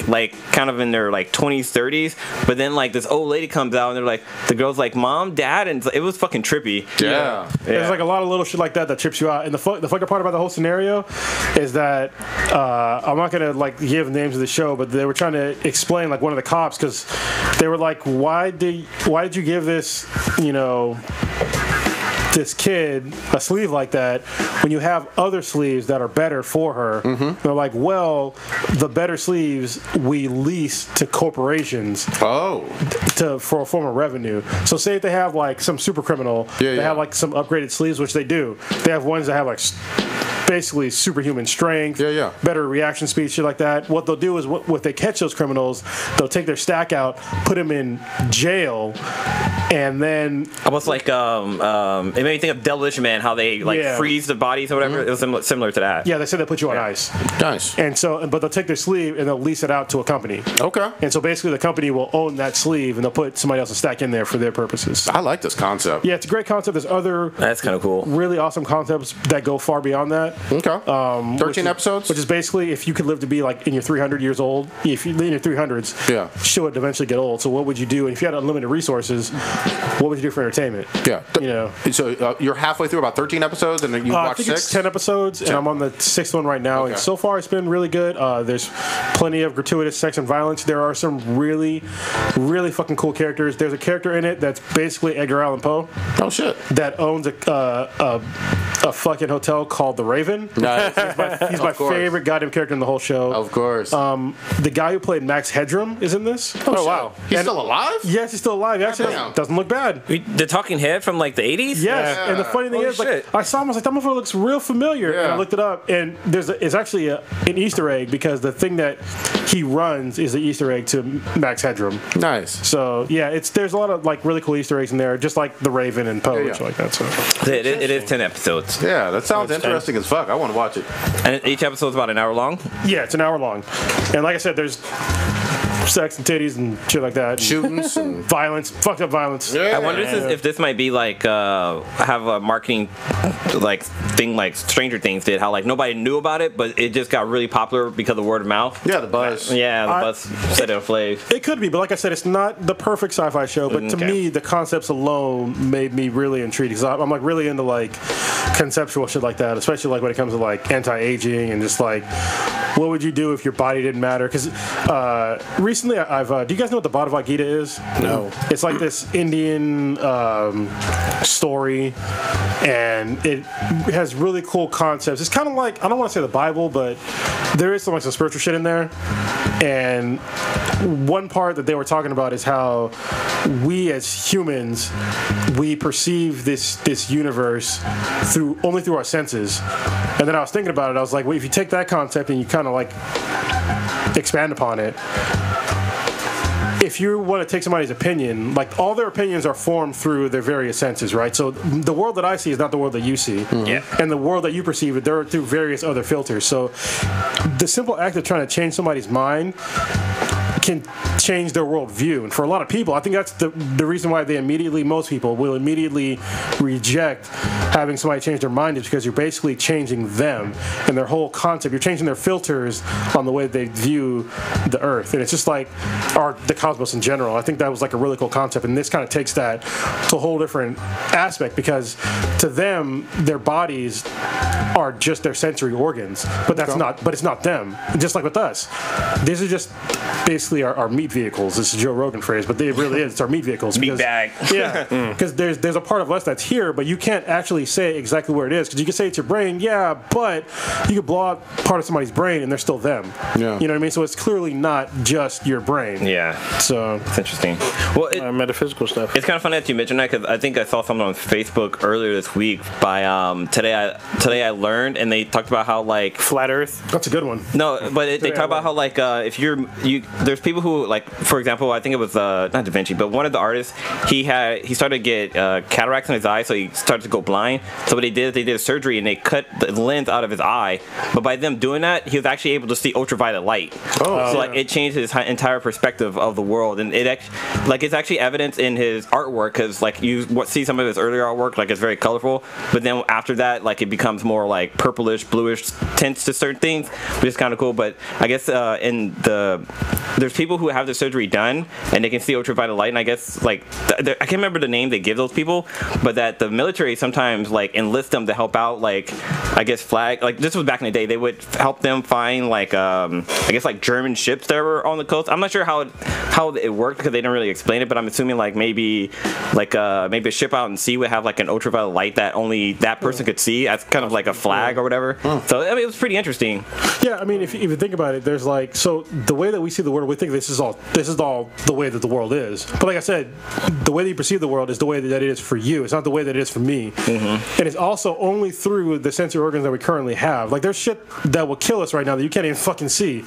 kind of in their like 20s, 30s, but then like this old lady comes out, and they're like, the girl's like, Mom, Dad, and it was fucking trippy. Yeah. There's like a lot of little shit like that trips you out. And the fucking part about the whole scenario is that I'm not gonna like give names of the show, but they were trying to explain like one of the cops, because they were like, why did you give this this kid a sleeve like that when you have other sleeves that are better for her? They're like, well, the better sleeves we lease to corporations for a form of revenue. So say if they have like some super criminal, they have like some upgraded sleeves, which they do. They have ones that have like basically superhuman strength, better reaction speed, shit like that. What they'll do is, if they catch those criminals, they'll take their stack out, put them in jail, and then almost like it made me think of Demolition Man, how they freeze the bodies or whatever. It was similar to that. Yeah, they said they put you on ice. Nice. And so, but they'll take their sleeve and they'll lease it out to a company. Okay. And so basically, the company will own that sleeve and they'll put somebody else's stack in there for their purposes. I like this concept. Yeah, it's a great concept. There's other that's kind of cool, really awesome concepts that go far beyond that. Okay. 13 episodes? Which is basically, if you could live to be like in your 300 years old, if you're in your 300s, she would eventually get old. So what would you do? And if you had unlimited resources, what would you do for entertainment? Yeah. So you're halfway through about 13 episodes, and you watched 6? It's 10 episodes, and I'm on the 6th one right now. Okay. And so far, it's been really good. There's plenty of gratuitous sex and violence. There are some really, really fucking cool characters. There's a character in it that's basically Edgar Allan Poe. Oh shit. That owns a fucking hotel called the Raven. Raven. Nice. He's my favorite goddamn character in the whole show. Of course. The guy who played Max Headroom is in this. Oh wow. He's still alive? Yes, he's still alive. Actually, Damn. doesn't look bad. The talking head from like the 80s? Yes, Yeah. and the funny thing Holy is, like, shit. I saw him, I was like, that motherfucker looks real familiar. And Yeah. I looked it up, and it's actually an Easter egg because the thing that he runs is the Easter egg to Max Headroom. Nice. So yeah, there's a lot of like really cool Easter eggs in there, just like the Raven and Poe and shit like that. So It is 10 episodes. Yeah, that sounds interesting as fuck. I want to watch it. And each episode's about an hour long? yeah, it's an hour long, and like I said, there's sex and titties and shit like that, Shootings and violence, fucked up violence. I wonder if this might be like have a marketing like thing like Stranger Things did, how like nobody knew about it, but it just got really popular because of word of mouth. Yeah, the buzz. Yeah, the buzz set it aflame. It could be, but like I said, it's not the perfect sci-fi show. But to Okay. me, the concepts alone made me really intrigued because I'm like really into like conceptual shit like that, especially like when it comes to like anti-aging and just like what would you do if your body didn't matter? Because recently I've do you guys know what the Bhagavad Gita is? No. It's like this Indian story, and it has really cool concepts. It's kind of like, I don't want to say the Bible, but there is some spiritual shit in there. And one part that they were talking about is how we as humans, we perceive this universe only through our senses. And then I was thinking about it. I was like, well, if you take that concept and you kind of like expand upon it, if you want to take somebody's opinion, like all their opinions are formed through their various senses, right? So the world that I see is not the world that you see. Yeah. And the world that you perceive, they're through various other filters. So the simple act of trying to change somebody's mind can change their worldview. And for a lot of people, I think that's the reason why most people will immediately reject having somebody change their mind, is because you're basically changing them and their whole concept. You're changing their filters on the way they view the earth. And it's just like, or the cosmos in general. I think that was like a really cool concept. And this kind of takes that to a whole different aspect, because to them, their bodies are just their sensory organs, but it's not them. Just like with us, these are just basically our meat vehicles. This is Joe Rogan phrase, but it really is. It's our meat vehicles. Meat bag. Yeah, because there's a part of us that's here, but you can't actually say exactly where it is. Because you can say it's your brain, yeah, but you could blow out part of somebody's brain and they're still them. Yeah. You know what I mean? So it's clearly not just your brain. Yeah. So It's interesting. Well, Metaphysical stuff. it's kind of funny that you mentioned that, because I think I saw something on Facebook earlier this week by Today I Learned, and they talked about how like Flat Earth. that's a good one. no, but they talk about how like if there's people who like, for example, I think it was not Da Vinci, but one of the artists, he started to get cataracts in his eye, so he started to go blind. So what they did a surgery and they cut the lens out of his eye. But by them doing that, he was actually able to see ultraviolet light. So like it changed his entire perspective of the world, and it's actually evidence in his artwork, because like you see some of his earlier artwork, like it's very colorful, but then after that, like it becomes more like purplish, bluish tints to certain things, which is kind of cool. But I guess there's people who have the surgery done and they can see ultraviolet light, and I guess like I can't remember the name they give those people, but that the military sometimes like enlist them to help out, like I guess flag, like this was back in the day, they would help them find like I guess like German ships that were on the coast. I'm not sure how it worked because they didn't really explain it, but I'm assuming like maybe a ship out in sea would have like an ultraviolet light that only that person could see as kind of like a flag or whatever. So I mean, it was pretty interesting. Yeah, I mean, if you think about it, there's like, so the way that we see the world, we think this is all the way that the world is. But like I said, the way that you perceive the world is the way that it is for you. It's not the way that it is for me. Mm-hmm. And it's also only through the sensory organs that we currently have. Like there's shit that will kill us right now that you can't even fucking see.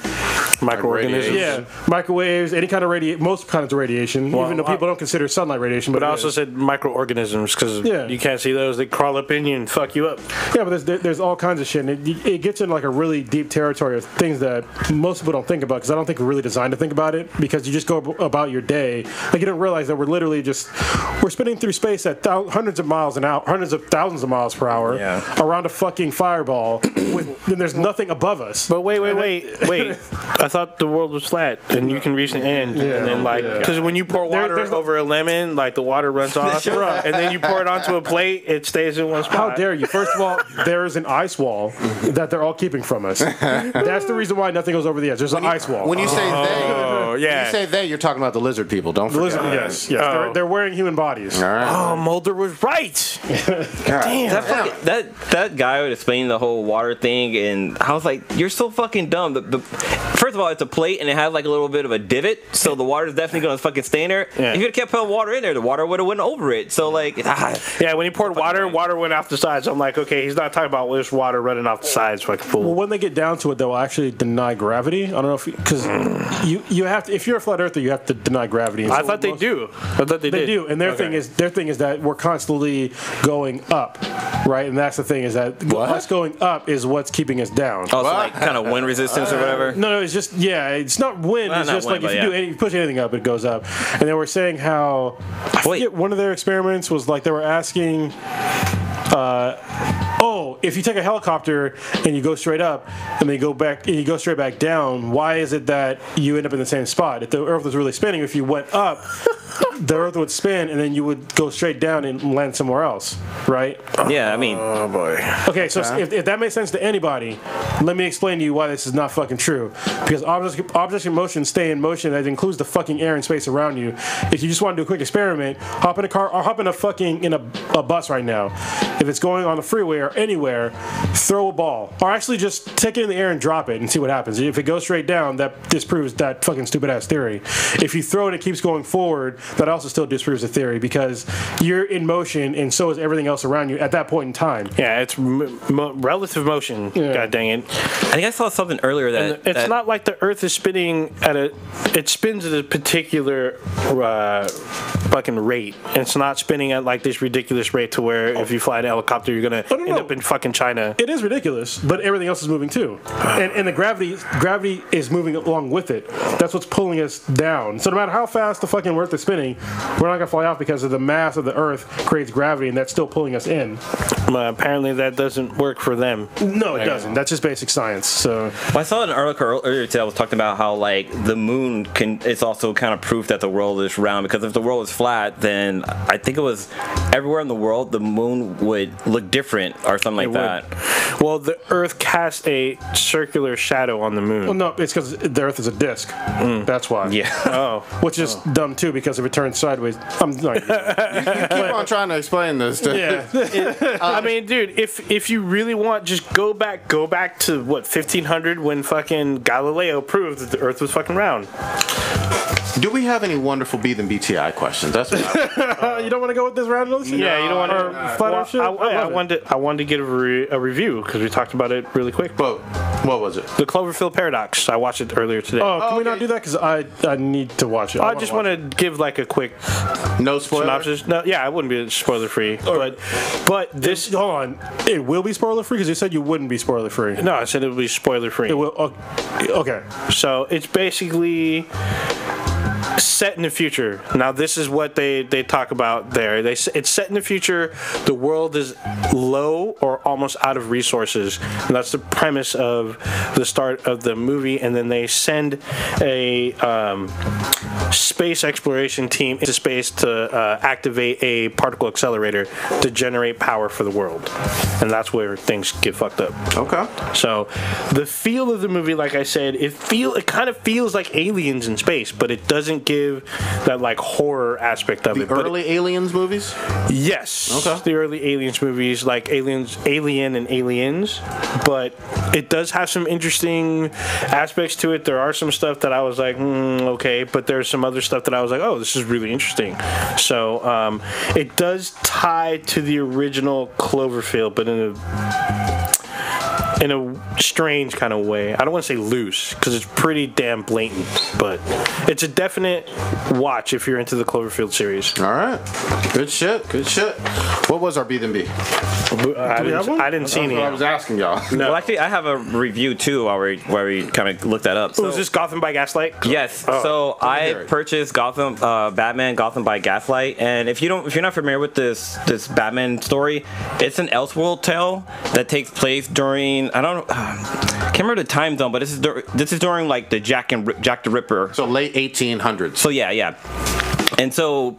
Microorganisms. Yeah, microwaves, any kind of most kinds of radiation, even though people don't consider sunlight radiation. But it I also is. said microorganisms because you can't see those. They crawl up in you and fuck you up. Yeah, but there's all kinds of shit, and it gets into like a really deep territory of things that most people don't think about, because I don't think we're really designed to think about it, because you just go about your day. Like you don't realize that we're literally we're spinning through space at hundreds of thousands of miles per hour around a fucking fireball, and there's nothing above us. But wait. I thought the world was flat and you can reach the end. And then because when you pour water over a lemon, like the water runs off, and then you pour it onto a plate, it stays in one spot. How dare you? First of all, there is an ice wall that they're all keeping from us. That's the reason why nothing goes over the edge. There's an ice wall. When you say they, Oh, When yeah. you say they, you're talking about the lizard people. Don't forget. Yes. Oh. They're wearing human bodies. All right. Oh, Mulder was right. Damn. That guy would explain the whole water thing, and I was like, "You're so fucking dumb." First of all, it's a plate, and it has like a little bit of a divot, so the water is definitely gonna fucking stay in there. Yeah. If you had kept putting water in there, the water would have went over it. So like, Yeah, when he poured water went off the sides. I'm like, okay, he's not talking about this water running off the sides like a Well, fool. when they get down to it, they'll actually deny gravity. I don't know if because you have to. If you're a flat earther, you have to deny gravity. And I so thought they most- do. I thought they They did. do, and their thing is that we're constantly going up, right? And that's the thing is that us going up is what's keeping us down. also like kind of wind resistance or whatever. No, it's just it's not wind. Well, It's not just wind, like if but you yeah. you push anything up, it goes up. And they were saying how I Wait. forget, one of their experiments was like they were asking. If you take a helicopter and you go straight up and then you go straight back down, why is it that you end up in the same spot? If the Earth was really spinning, if you went up, the Earth would spin and then you would go straight down and land somewhere else, right? Yeah, I mean, Oh boy. Okay, so if that makes sense to anybody, let me explain to you why this is not fucking true. Because objects in motion stay in motion. That includes the fucking air and space around you. If you just want to do a quick experiment, hop in a car or hop in a bus right now. If it's going on the freeway or anywhere, throw a ball. Or actually just take it in the air and drop it and see what happens. If it goes straight down, that disproves that fucking stupid ass theory. If you throw it and it keeps going forward, that also still disproves the theory because you're in motion and so is everything else around you at that point in time. Yeah, it's relative motion. Yeah. God dang it. I think I saw something earlier that It's not like the Earth is spinning it spins at a particular fucking rate. It's not spinning at like this ridiculous rate to where if you fly an helicopter, you're gonna end up in fucking China. It is ridiculous, but everything else is moving too, and the gravity is moving along with it. That's what's pulling us down. So no matter how fast the fucking Earth is spinning, we're not gonna fly off because of the mass of the Earth creates gravity, and that's still pulling us in. Apparently that doesn't work for them. No, it doesn't. That's just basic science. So Well, I saw an article earlier today that was talking about how like the moon it's also kind of proof that the world is round, because if the world is flat, then I think it was everywhere in the world the moon would look different or something like that. Well, the Earth casts a circular shadow on the moon. well, no, it's because the Earth is a disc. That's why. Yeah. Oh. Which is dumb too, because if it turns sideways, I'm not. Keep on trying to explain this. Yeah. I mean, dude, if you really want, just go back to what 1500 when fucking Galileo proved that the Earth was fucking round. Do we have any wonderful B than BTI questions? That's what You don't want to go with this round? Yeah, you don't want Or flat Earth shit? I wanted to get a review because we talked about it really quick. But what was it? The Cloverfield Paradox. I watched it earlier today. Oh, can we not okay. do that? Because I need to watch it. I just want to give like a quick No spoilers. synopsis. No, yeah, it wouldn't be spoiler free, but this. Hold on. It will be spoiler free because you said you wouldn't be spoiler free. No, I said it would be spoiler free. It will. Okay. So it's basically set in the future. Now this is what they talk about there. It's set in the future. The world is low or almost out of resources, and that's the premise of the start of the movie. And then they send a space exploration team into space to activate a particle accelerator to generate power for the world, and that's where things get fucked up. Okay. So the feel of the movie, like I said, it kind of feels like Aliens in space, but it doesn't give that like horror aspect of The it. But early Aliens movies? yes, Okay. the early Aliens movies, like Alien and Aliens, but it does have some interesting aspects to it. There are some stuff that I was like, okay, but there's some other stuff that I was like, oh, this is really interesting. So it does tie to the original Cloverfield, but in a strange kind of way. I don't want to say loose because it's pretty damn blatant, but it's a definite watch if you're into the Cloverfield series. All right. Good shit. Good shit. What was our B then B? I didn't see any. That's what I was asking y'all. Well, actually, I have a review too where we kind of looked that up. So, is this Gotham by Gaslight? Yes. Oh. So I hear it. purchased Batman Gotham by Gaslight, and if you're not familiar with this Batman story, it's an Elseworld tale that takes place during can't remember the time zone, but this is during like the Jack the Ripper. So late 1800s. So yeah. And so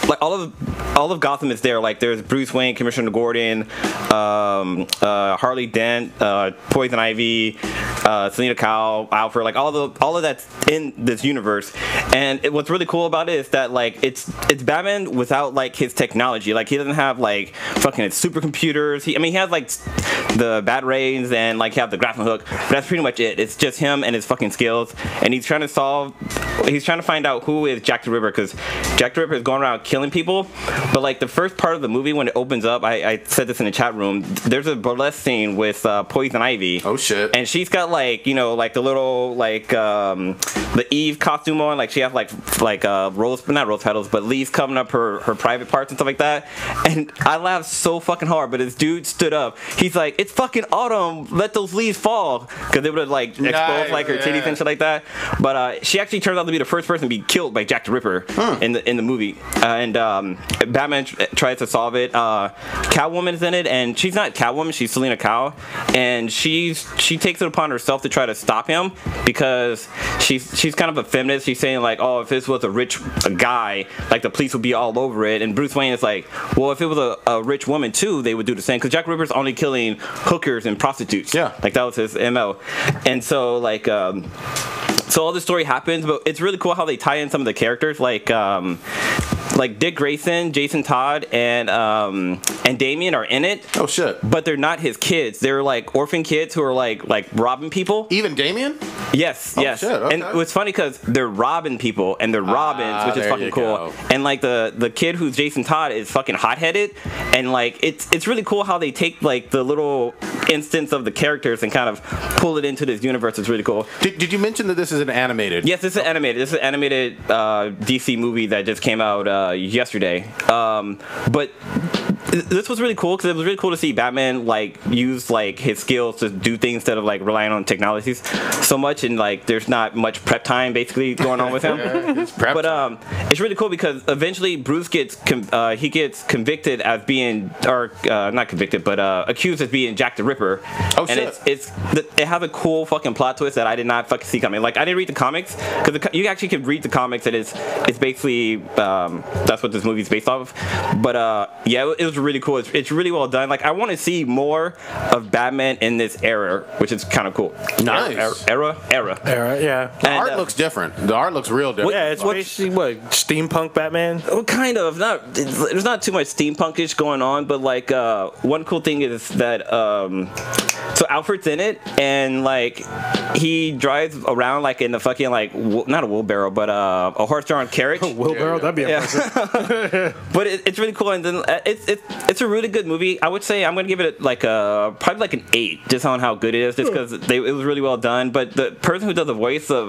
like all of Gotham is there. Like there's Bruce Wayne, Commissioner Gordon, Harley Dent, Poison Ivy, Selena Kyle, Alfred, like all of that's in this universe. And what's really cool about it is that like it's Batman without like his technology. Like he doesn't have like fucking supercomputers. He has like the bat rays and like he have the grappling hook, but that's pretty much it. It's just him and his fucking skills, and he's trying to find out who is Jack the Ripper, because Jack the Ripper is going around killing people. But like the first part of the movie, when it opens up, I said this in the chat room, there's a burlesque scene with Poison Ivy. Oh shit. And she's got like, you know, like the little like the Eve costume on, like she has like not rose petals, but leaves covering up her private parts and stuff like that. And I laughed so fucking hard, but this dude stood up. He's like, it's fucking autumn, let those leaves fall, because they would have like exposed like her titties and shit like that. But she actually turns out to be the first person to be killed by Jack the Ripper in the movie. And Batman tries to solve it. Catwoman is in it, and she's not Catwoman, she's Selena Kyle, and she takes it upon herself to try to stop him, because she's kind of a feminist. She's saying like, oh, if this was a rich guy, like the police would be all over it. And Bruce Wayne is like, well, if it was a rich woman too, they would do the same, because Jack the Ripper's only killing hookers and prostitutes. Yeah, like that was his MO. And so like so all this story happens, but it's really cool how they tie in some of the characters, like Dick Grayson, Jason Todd, and Damien are in it. Oh shit! But they're not his kids. They're like orphan kids who are like robbing people. Even Damien? Yes, oh, yes. Shit, okay. And it's funny because they're robbing people, and they're Robins, which is fucking cool. Go. And like the kid who's Jason Todd is fucking hot-headed, and like it's really cool how they take like the little instance of the characters and kind of pull it into this universe. It's really cool. Did you mention that this is an animated? Yes, this is animated. This is an animated DC movie that just came out yesterday. But this was really cool because it was really cool to see Batman like use like his skills to do things instead of like relying on technologies so much, and like there's not much prep time basically going on with him. But it's really cool because eventually Bruce gets convicted as being, or not convicted, but accused as being Jack the Ripper. Oh shit! And it has a cool fucking plot twist that I did not fucking see coming. Like I didn't read the comics, because you actually can read the comics, and it's basically that's what this movie's based off of. But yeah, it was really cool. It's really well done. Like I want to see more of Batman in this era, which is kind of cool. Nice. Era. Yeah. The art looks different. The art looks real different. Yeah, it's basically what, steampunk Batman. Well, kind of. There's not too much steampunkish going on, but like one cool thing is that so Alfred's in it, and like he drives around like in the fucking like not a wheelbarrow, but a horse-drawn carriage. Wheelbarrow, that'd be impressive. But it's really cool, and then it's a really good movie. I would say I'm gonna give it like probably like an 8, just on how good it is, just because it was really well done. But the person who does the voice of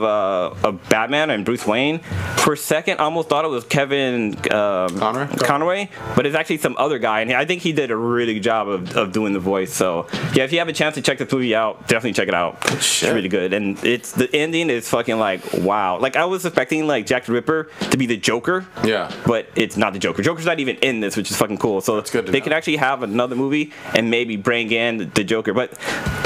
Batman and Bruce Wayne, for a second I almost thought it was Kevin Conroy, but it's actually some other guy, and I think he did a really good job of doing the voice. So yeah, if you have a chance to check this movie out, definitely check it out. It's really good, and the ending is fucking like wow. Like I was expecting like Jack the Ripper to be the Joker, but it's not the Joker. Joker's not even in this, which is fucking cool. So they can actually have another movie and maybe bring in the Joker. But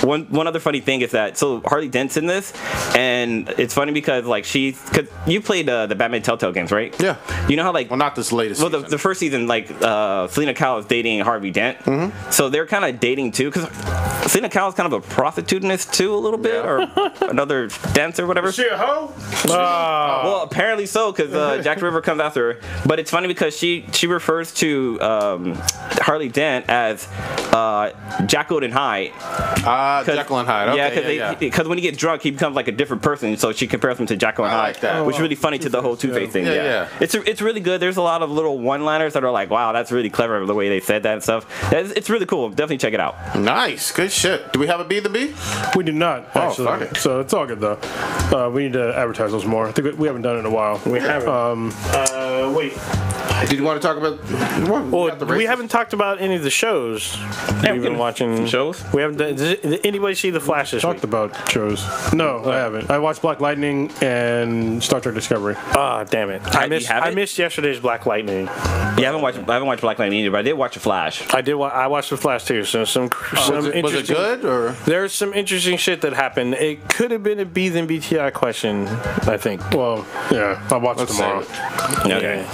one other funny thing is that Harley Dent's in this, and it's funny because like because you played the Batman Telltale games, right? Yeah. You know how like not this latest. Well, the first season, like Selena Kyle is dating Harvey Dent, so they're kind of dating too, because Selena Kyle is kind of a prostituteness too, a little bit, or another dancer, or whatever. Is she a hoe? Well, apparently so, because Jack the Ripper comes after her. But it's funny because she refers to Harley Dent as Jekyll and Hyde. Jekyll and Hyde. Okay, yeah, because when he gets drunk, he becomes like a different person. So she compares him to Jekyll and Hyde, which is really funny to the whole Two-Face thing. Yeah. It's really good. There's a lot of little one-liners that are like, wow, that's really clever the way they said that and stuff. It's really cool. Definitely check it out. Nice, good shit. Do we have a B the B? We do not, actually. Fuck it. So it's all good though. We need to advertise those more. I think we haven't done it in a while. We haven't. Wait. Did you want to talk about? We haven't talked about any of the shows we've been watching. Shows? We haven't. Did anybody see The Flash this week? Talked about shows. No, I haven't. I watched Black Lightning and Star Trek Discovery. Ah, damn it! I missed yesterday's Black Lightning. Yeah, I haven't watched Black Lightning either, but I did watch The Flash. I watched The Flash too. So some interesting. Was it good or? There's some interesting shit that happened. It could have been a B than BTI question, I think. Well, yeah, I'll watch it tomorrow. Okay.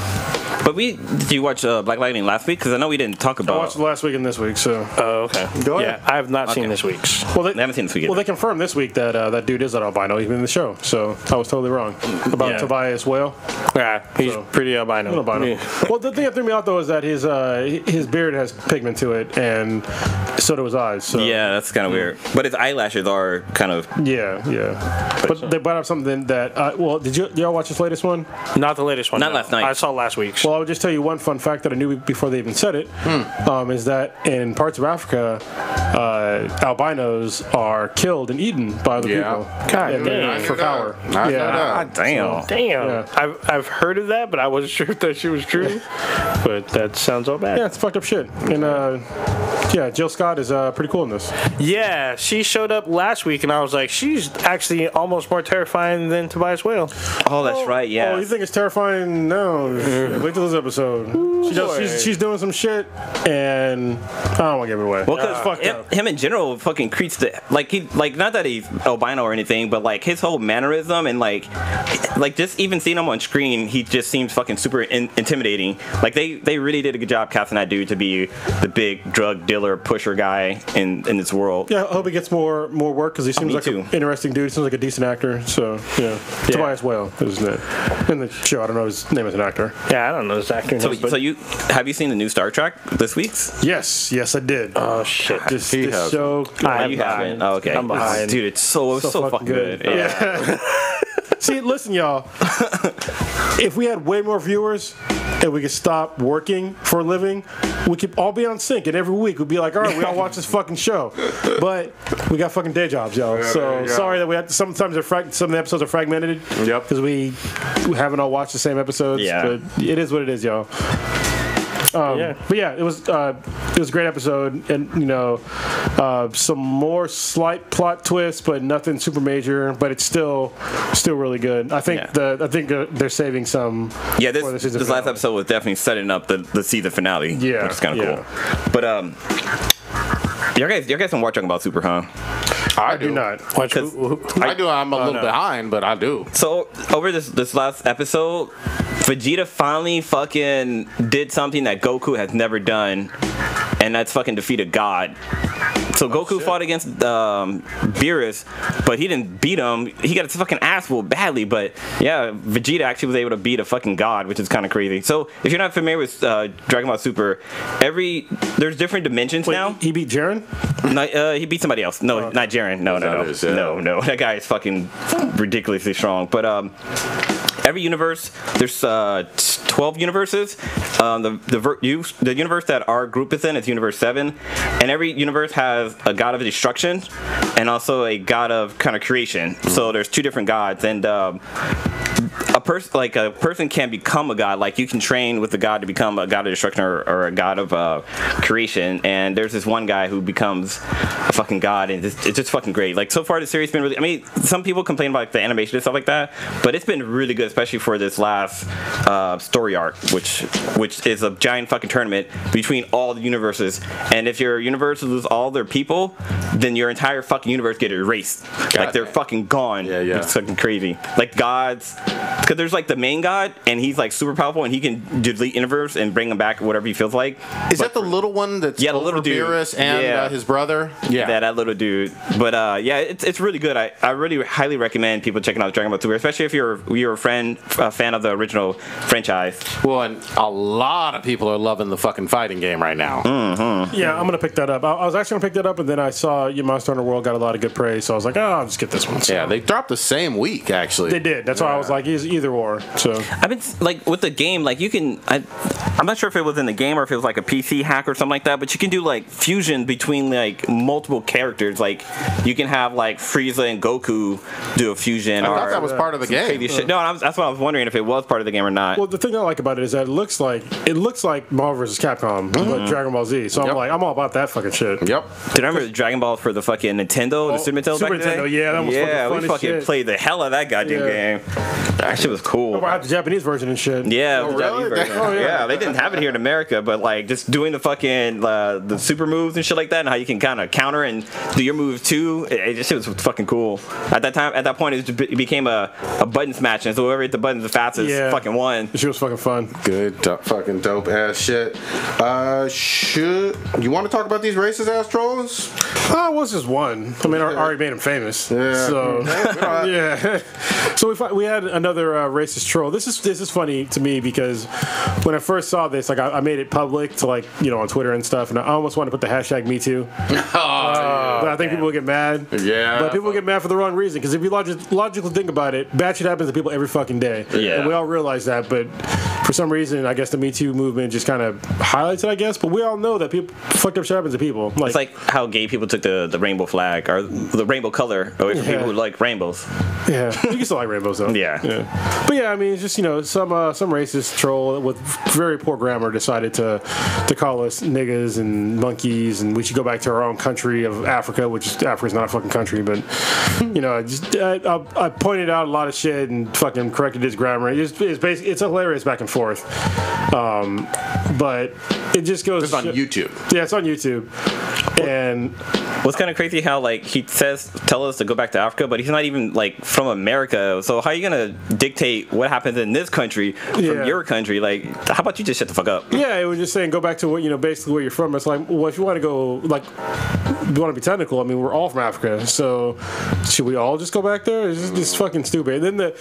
But did you watch Black Lightning last week? Because I know we didn't talk about. I watched it last week and this week, so. Oh, okay. Go ahead. Yeah, I have not seen this week's. Well, I haven't seen this week Well, either. they confirmed this week that that dude is an albino, even in the show. So I was totally wrong about Tobias Whale. Yeah, he's pretty albino. Yeah. Well, the thing that threw me out though is that his beard has pigment to it, and so do his eyes. So. Yeah, that's kind of weird. But his eyelashes are kind of. Yeah. But they brought up something that. Well, did y'all watch this latest one? Not the latest one. Not last night. I saw last week's. Well, I would just tell you one fun fact that I knew before they even said it, is that in parts of Africa, albinos are killed and eaten by other people. God damn. For power. God damn. Damn. Yeah. I've heard of that, but I wasn't sure if that shit was true. But that sounds all bad. Yeah, it's fucked up shit. And Jill Scott is pretty cool in this. Yeah, she showed up last week, and I was like, she's actually almost more terrifying than Tobias Whale. Oh, that's right. Yeah. Oh, you think it's terrifying? No. Wait till this episode. She's doing some shit, and I don't want to give it away. Well, It's fucked because up. him in general fucking creeps the not that he's albino or anything, but like his whole mannerism and like just even seeing him on screen, he just seems fucking super intimidating. Like they really did a good job casting that dude to be the big drug dealer pusher guy in this world. Yeah, I hope he gets more work because he seems like an interesting dude. He seems like a decent actor. So yeah. Tobias Whale is in the show. I don't know his name as an actor. Yeah, I don't know his actor. So you have you seen the new Star Trek this week's? Yes, I did. Oh shit! This show. You haven't? Oh, okay. I'm behind. Dude, it's so fucking good. Yeah. See, listen, y'all. If we had way more viewers and we could stop working for a living, we could all be on sync, and every week we'd be like, all right, we all watch this fucking show. But we got fucking day jobs, y'all. So sorry that we have to, sometimes some of the episodes are fragmented. Yep. Because we haven't all watched the same episodes. Yeah. But it is what it is, y'all. But yeah, it was a great episode, and some more slight plot twists, but nothing super major. But it's still really good. I think they're saving some. Yeah, for the season this last finale. episode was definitely setting up the season finale. Yeah, which is kind of cool. But y'all guys don't watch talking about Super, huh? I do not. I do. I'm a little behind, but I do. So over this last episode, Vegeta finally fucking did something that Goku has never done, and that's fucking defeat a god. So Goku fought against Beerus, but he didn't beat him. He got his fucking ass whooped badly, but yeah, Vegeta actually was able to beat a fucking god, which is kind of crazy. So if you're not familiar with Dragon Ball Super, there's different dimensions now. He beat Jiren? No, he beat somebody else. No, not Jiren. No. That guy is fucking ridiculously strong. But every universe, there's 12 universes. The universe that our group is in is Universe 7, and every universe has a god of destruction and also a god of kind of creation. So there's two different gods, and a person can become a god. Like you can train with the god to become a god of destruction or a god of creation. And there's this one guy who becomes a fucking god, and it's just fucking great. Like so far, the series has been really. I mean, some people complain about like, the animation and stuff like that, but it's been really good, especially for this last story arc, which is a giant fucking tournament between all the universes. And if your universe loses all their people, then your entire fucking universe get erased. Like they're fucking gone. Yeah. It's fucking crazy. Like gods. Because there's like the main god, and he's like super powerful, and he can delete universe and bring him back whatever he feels like. Is that the little one that's the little dude Beerus and his brother? Yeah, that little dude. But it's really good. I really highly recommend people checking out Dragon Ball Super, especially if you're a fan of the original franchise. Well, and a lot of people are loving the fucking fighting game right now. Mm-hmm. Yeah, I'm gonna pick that up. I was actually gonna pick that up, and then I saw Monster Hunter World got a lot of good praise, so I was like, I'll just get this one. So. Yeah, they dropped the same week actually. They did. That's why I was like, either or. So I've been like with the game, like you can. I'm not sure if it was in the game or if it was like a PC hack or something like that, but you can do like fusion between like multiple characters. Like you can have like Frieza and Goku do a fusion. I thought that was part of the game. Shit. No, that's what I was wondering if it was part of the game or not. Well, the thing I like about it is that it looks like Marvel vs. Capcom, but Dragon Ball Z. So I'm all about that fucking shit. Yep. Did I remember Dragon Ball for the fucking Nintendo, the Super Nintendo? Super back in the day? Nintendo, yeah, that was we fucking fucking shit. played the hell out of that goddamn game. That shit shit was cool. I have the Japanese version and shit. Yeah, Oh, the Japanese really? version. Oh, yeah. They didn't have it here in America, but like just doing the fucking the super moves and shit like that, and how you can kind of counter and do your moves too. It just shit was fucking cool. At that point, it became a button smash, and so whoever hit the buttons the fastest fucking won. This shit was fucking fun. Good, fucking dope ass shit. Should you want to talk about these racist ass trolls? Oh, it was just one. I mean, I already made him famous. Yeah. So yeah. So we had another racist troll. This is funny to me because when I first saw this, like I made it public to like on Twitter and stuff, and I almost wanted to put the hashtag #MeToo. But I think people will get mad. Yeah. But people get mad for the wrong reason because if you logically think about it, bad shit happens to people every fucking day. Yeah. And we all realize that, but for some reason, I guess the Me Too movement just kind of highlights it, I guess. But we all know that people fucked up shit happens to people. It's like how gay people took the rainbow flag or the rainbow color away from people who like rainbows. Yeah, you can still like rainbows though. Yeah. But yeah, I mean, it's just some racist troll with very poor grammar decided to call us niggas and monkeys, and we should go back to our own country of Africa, which Africa's not a fucking country. But I pointed out a lot of shit and fucking corrected his grammar. It's basically it's hilarious back and forth. But it just goes. It's on YouTube. Yeah, it's on YouTube. And what's kind of crazy how like he tell us to go back to Africa, but he's not even like from America. So how are you gonna dictate what happens in this country from your country? Like, how about you just shut the fuck up? Yeah, it was just saying go back to what basically where you're from. It's like, well, if you want to go like, you want to be technical. I mean, we're all from Africa, so should we all just go back there? It's just fucking stupid. And then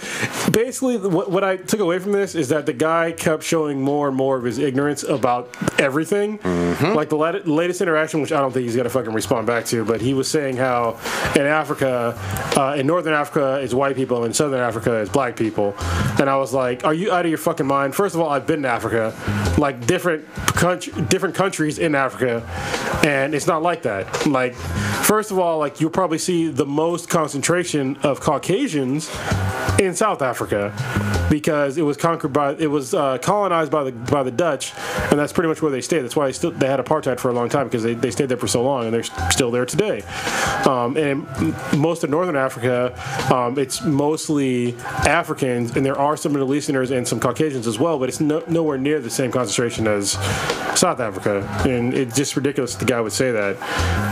basically what I took away from this is that the guy kept showing more and more of his ignorance about everything. Mm-hmm. Like the latest interaction, which I don't think he's gonna fucking respond back to, but he was saying how in Africa, in Northern Africa is white people, and in Southern Africa is black people. And I was like, are you out of your fucking mind? First of all, I've been to Africa, like different countries in Africa, and it's not like that. Like, first of all, like you'll probably see the most concentration of Caucasians in South Africa because it was colonized by the Dutch, and that's pretty much where they stayed. That's why they had apartheid for a long time because they stayed there for so long, and they're still there today. And most of Northern Africa, it's mostly Africans, and there are some Middle Easterners and some Caucasians as well, but it's nowhere near the same concentration as South Africa, and it's just ridiculous the guy would say that.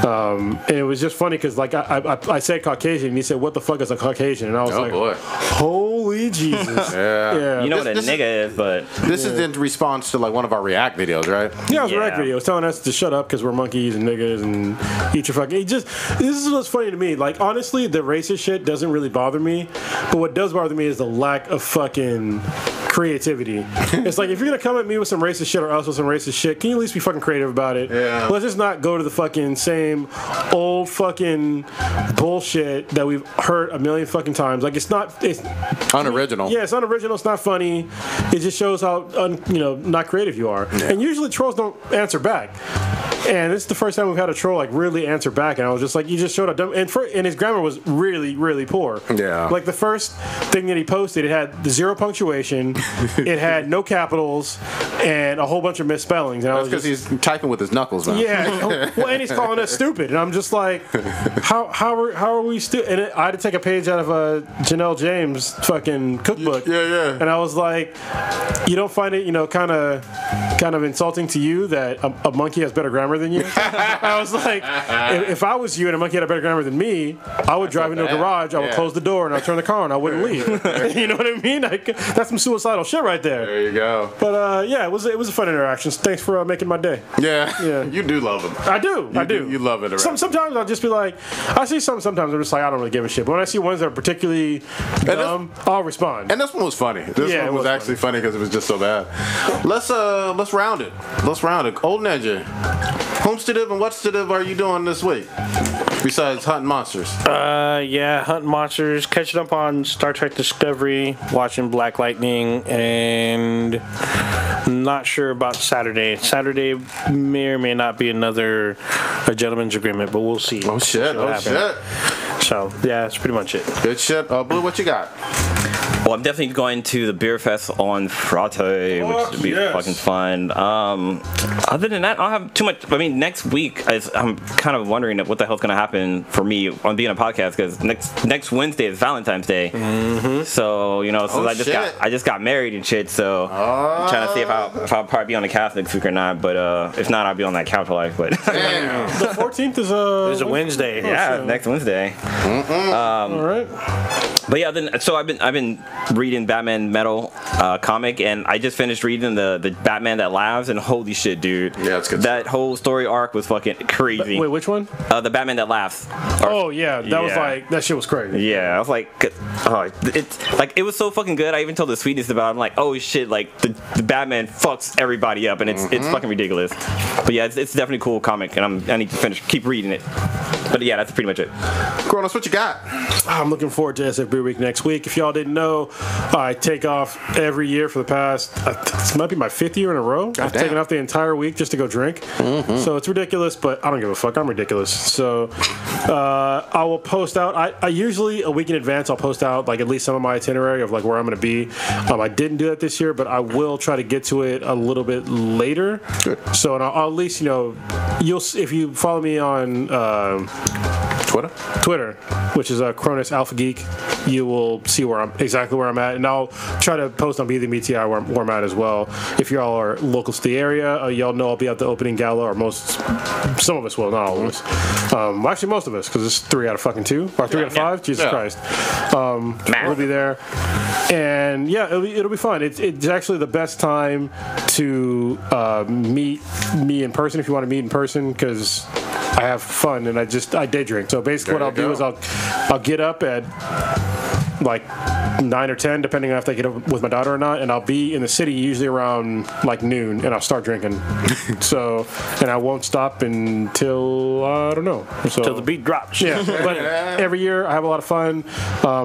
And it was just funny because like I said Caucasian, and he said, "What the fuck is a Caucasian?" And I was like, boy. "Holy Jesus!" Yeah. You know what a nigga is, but this is in response to like one of our React videos, right? Yeah, it was a React video. It was telling us to shut up because we're monkeys and niggas and eat your fucking. This is what's funny to me. Like honestly, the racist shit doesn't really bother me, but what does bother me is the lack of fucking creativity. It's like if you're gonna come at me with some racist shit or us with some racist shit, can you at least be fucking creative about it? Yeah. Let's just not go to the fucking same old fucking bullshit that we've heard a million fucking times. Like it's unoriginal. Yeah, it's unoriginal. It's not funny. It just shows how not creative you are. Yeah. And usually trolls don't answer back. And this is the first time we've had a troll like really answer back, and I was just like, you just showed up dumb. And his grammar was really, really poor. Yeah. Like the first thing that he posted, it had zero punctuation, it had no capitals, and a whole bunch of misspellings. And that's because he's typing with his knuckles now. Yeah. Well, and he's calling us stupid, and I'm just like, how are we stupid? And I had to take a page out of Janelle James' fucking cookbook. Yeah. And I was like, you don't find it, kind of insulting to you that a monkey has better grammar than you? I was like, if I was you and a monkey had a better grammar than me, I would drive into a garage, I would close the door, and I'd turn the car on, I wouldn't leave. You know what I mean? Like, that's some suicidal shit right there. There you go. But it was a fun interaction. Thanks for making my day. Yeah. You do love him. I do. You love it. Sometimes I'll just be like, I see sometimes I'm just like, I don't really give a shit. But when I see ones that are particularly dumb, I'll respond. And this one was funny. This one was actually funny because it was just so bad. Let's round it. Old Ninja, Homesteadive and Whatsteadive are you doing this week? Besides hunting monsters. Hunting monsters, catching up on Star Trek Discovery, watching Black Lightning, and not sure about Saturday. Saturday may or may not be a gentleman's agreement, but we'll see. Oh shit. So yeah, that's pretty much it. Good shit. Blue, what you got? Well, I'm definitely going to the beer fest on Friday, which would be fucking fun. Other than that, I don't have too much. I mean, next week, I'm kind of wondering what the hell's going to happen for me on being a podcast, because next Wednesday is Valentine's Day. Mm-hmm. So, you know, since I just got married and shit, so I'm trying to see if I'll probably be on the cast next week or not. But if not, I'll be on that couch life. But the 14th is a Wednesday. Yeah, next Wednesday. All right. But yeah, so I've been reading Batman Metal comic, and I just finished reading the Batman That Laughs, and holy shit, dude! Yeah, it's good. That whole story arc was fucking crazy. Wait, which one? The Batman That Laughs. Oh yeah, that was like, that shit was crazy. Yeah, I was like, it was so fucking good. I even told the Sweetness about it. I'm like, oh shit, like the Batman fucks everybody up, and it's fucking ridiculous. But yeah, it's definitely a cool comic, and I need to keep reading it. But yeah, that's pretty much it. Kronos, what you got? I'm looking forward to SF Beer Week next week. If y'all didn't know, I take off every year for the past, this might be my 5th year in a row. I've taken off the entire week just to go drink. Mm-hmm. So it's ridiculous, but I don't give a fuck. I'm ridiculous. So I will post out, I usually a week in advance, I'll post out like at least some of my itinerary of like where I'm going to be. I didn't do that this year, but I will try to get to it a little bit later. Good. So I'll at least, you know, if you follow me on Twitter, which is Cronus Alpha Geek, you will see exactly where I'm at, and I'll try to post on Be the BTI where I'm at as well. If y'all are local to the area, y'all know I'll be at the opening gala, or some of us will, not all of us. Actually, most of us, because it's 3 out of fucking 2 or 3 out of 5. Jesus Christ, we'll be there, and yeah, it'll be fun. It's actually the best time to meet me in person if you want to meet in person, because I have fun and I day drink. So basically what I'll do is I'll get up at like 9 or 10, depending on if I get up with my daughter or not, and I'll be in the city usually around like noon, and I'll start drinking. And I won't stop until I don't know. Until the beat drops. Yeah, but every year I have a lot of fun.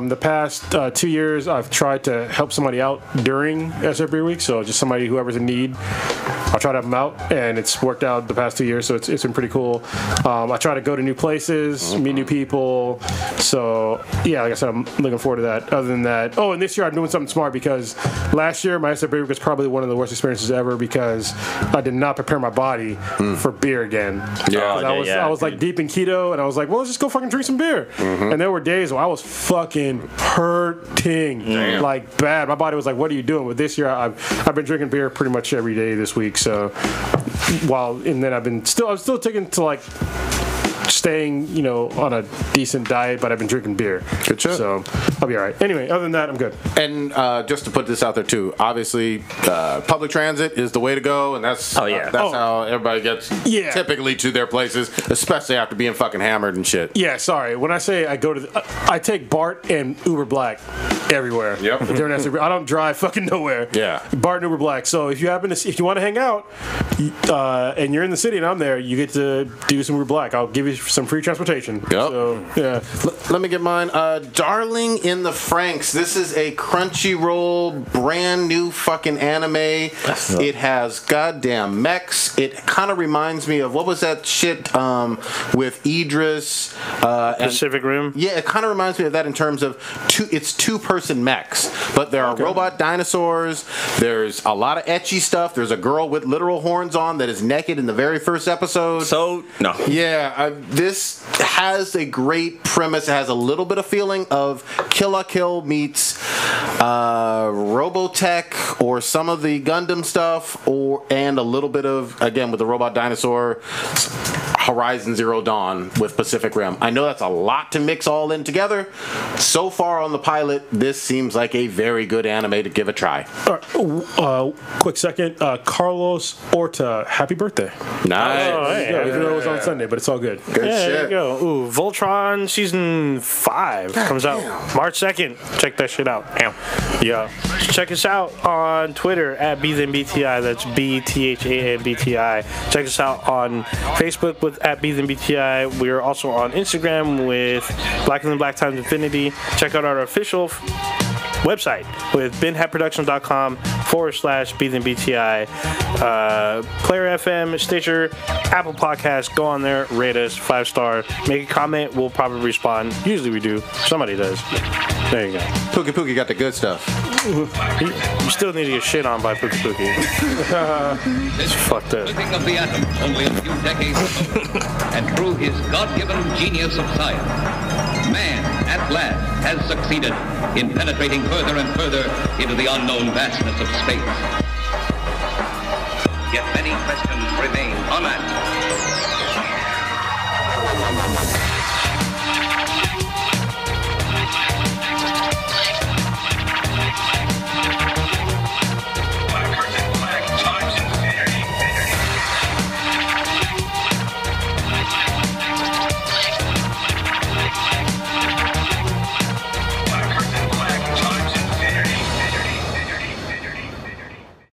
The past 2 years I've tried to help somebody out during SF Beer Week, so just whoever's in need, I'll try to help them out, and it's worked out the past 2 years, so it's been pretty cool. I try to go to new places, meet new people. So yeah, like I said, I'm looking forward to that. Other than that, and this year I'm doing something smart, because last year my SF Beer Week was probably one of the worst experiences ever, because I did not prepare my body for beer again. I was like deep in keto, and I was like, well, let's just go fucking drink some beer. And there were days where I was fucking hurting, like bad. My body was like, what are you doing? But this year I've been drinking beer pretty much every day this week. So and then I'm still taking to like staying, you know, on a decent diet, but I've been drinking beer. Good shit. So I'll be all right. Anyway, other than that, I'm good. And just to put this out there too, obviously, public transit is the way to go, and that's how everybody gets typically to their places, especially after being fucking hammered and shit. Yeah, sorry. When I say I go to, I take BART and Uber Black everywhere. Yep. I don't drive fucking nowhere. Yeah. BART and Uber Black. So if you want to hang out, and you're in the city and I'm there, you get to do some Uber Black. I'll give you some free transportation. Yep. So, yeah. Let me get mine. Darling in the Franxx. This is a Crunchyroll brand new fucking anime. It has goddamn mechs. It kind of reminds me of, what was that shit with Idris? Pacific Rim? Yeah, it kind of reminds me of that in terms of two-person mechs. But there are robot dinosaurs. There's a lot of ecchi stuff. There's a girl with literal horns on that is naked in the very first episode. So, no. Yeah, this has a great premise. It has a little bit of feeling of Kill la Kill meets Robotech or some of the Gundam stuff, and a little bit of, again, with the robot dinosaur, Horizon Zero Dawn with Pacific Rim. I know that's a lot to mix all in together. So far on the pilot, this seems like a very good anime to give a try. Quick second, Carlos Orta, happy birthday. Nice. Oh, hey, even though it was on Sunday, but it's all good. Good shit. There you go. Ooh, Voltron Season 5 comes out March 2nd. Check that shit out. Yeah. Check us out on Twitter at BThanBTI. That's BTHANBTI. Check us out on Facebook with at BThanBTI. We are also on Instagram with Blacker Than Black Times Infinity. Check out our official website with BenHatProductions.com/BThanBTI. Player FM, Stitcher, Apple Podcasts. Go on there, rate us 5-star, make a comment. We'll probably respond. Usually we do. Somebody does. There you go. Pookie Pookie got the good stuff. You still need to get shit on by Pookie Pookie. It's fucked up. Splitting of the atom only a few decades ago, and through his God-given genius of science, man, at last, has succeeded in penetrating further and further into the unknown vastness of space. Yet many questions remain.